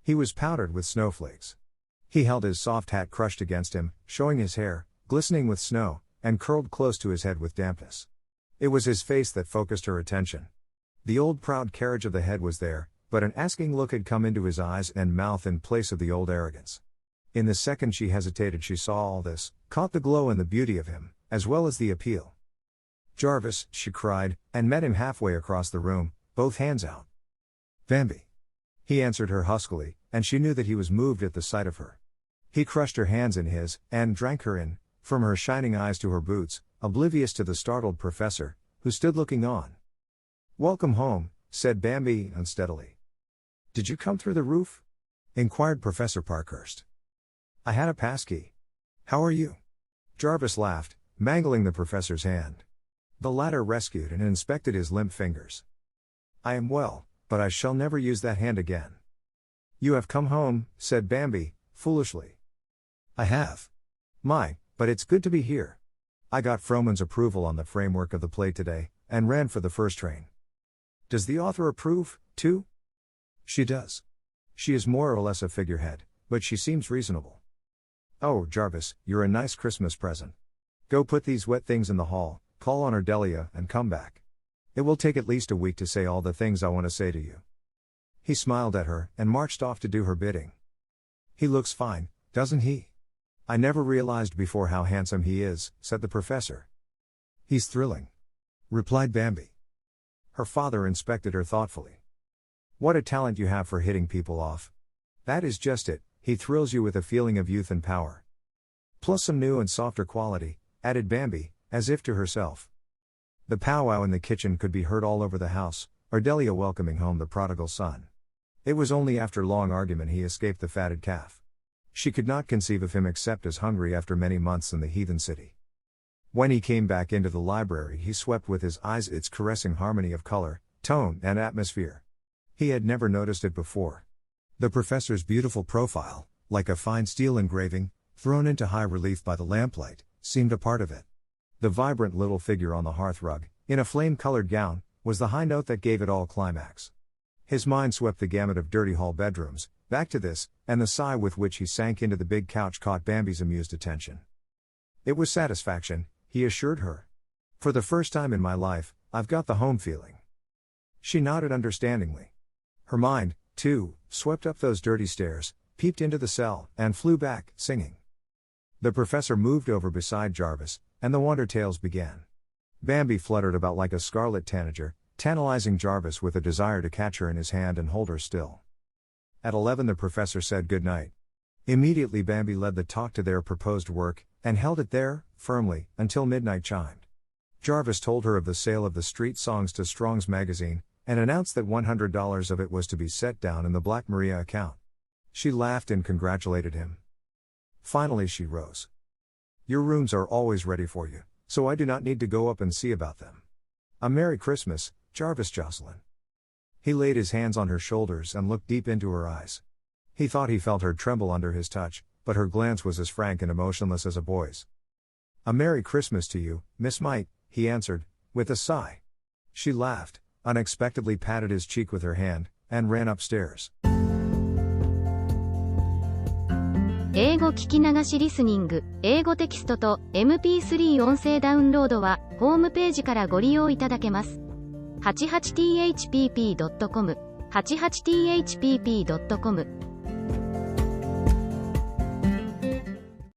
[SPEAKER 2] He was powdered with snowflakes. He held his soft hat crushed against him, showing his hair, glistening with snow, and curled close to his head with dampness. It was his face that focused her attention. The old proud carriage of the head was there, but an asking look had come into his eyes and mouth in place of the old arrogance. In the second she hesitated she saw all this, caught the glow and the beauty of him, as well as the appeal. "Jarvis," she cried, and met him halfway across the room, both hands out. "Bambi." He answered her huskily, and she knew that he was moved at the sight of her. He crushed her hands in his, and drank her in, from her shining eyes to her boots, oblivious to the startled professor, who stood looking on. "Welcome home," said Bambi, unsteadily. "Did you come through the roof?" inquired Professor Parkhurst. "I had a passkey. How are you?" Jarvis laughed, mangling the professor's hand. The latter rescued and inspected his limp fingers. "I am well, but I shall never use that hand again." "You have come home," said Bambi, foolishly. "I have. But it's good to be here. I got Frohman's approval on the framework of the play today, and ran for the first train." "Does the author approve, too?" "She does. She is more or less a figurehead, but she seems reasonable." "Oh, Jarvis, you're a nice Christmas present. Go put these wet things in the hall, call on Ardelia, and come back. It will take at least a week to say all the things I want to say to you." He smiled at her, and marched off to do her bidding. "He looks fine, doesn't he?" "I never realized before how handsome he is," said the professor. "He's thrilling," replied Bambi. Her father inspected her thoughtfully. "What a talent you have for hitting people off. That is just it, he thrills you with a feeling of youth and power. Plus some new and softer quality," added Bambi, as if to herself. The powwow in the kitchen could be heard all over the house, Ardelia welcoming home the prodigal son. It was only after long argument he escaped the fatted calf. She could not conceive of him except as hungry after many months in the heathen city. When he came back into the library he swept with his eyes its caressing harmony of color, tone, and atmosphere. He had never noticed it before. The professor's beautiful profile, like a fine steel engraving, thrown into high relief by the lamplight, seemed a part of it. The vibrant little figure on the hearthrug, in a flame-colored gown, was the high note that gave it all climax. His mind swept the gamut of dirty hall bedrooms, back to this, and the sigh with which he sank into the big couch caught Bambi's amused attention. "It was satisfaction," he assured her. "For the first time in my life, I've got the home feeling." She nodded understandingly. Her mind, too, swept up those dirty stairs, peeped into the cell, and flew back, singing. The professor moved over beside Jarvis, and the wonder tales began. Bambi fluttered about like a scarlet tanager, tantalizing Jarvis with a desire to catch her in his hand and hold her still. At 11 the professor said good night. Immediately Bambi led the talk to their proposed work, and held it there, firmly, until midnight chimed. Jarvis told her of the sale of the street songs to Strong's magazine, and announced that $100 of it was to be set down in the Black Maria account. She laughed and congratulated him. Finally she rose. "Your rooms are always ready for you, so I do not need to go up and see about them. A Merry Christmas, Jarvis Jocelyn. He laid his hands on her shoulders and looked deep into her eyes. He thought he felt her tremble under his touch, but her glance was as frank and emotionless as a boy's. A Merry Christmas to you, Miss Mite, he answered, with a sigh. She laughed, unexpectedly patted his cheek with her hand, and ran upstairs.
[SPEAKER 1] 英語聞き流しリスニング、英語テキストと MP3 音声ダウンロードはホームページからご利用いただけます。88thpp.com、88thpp.com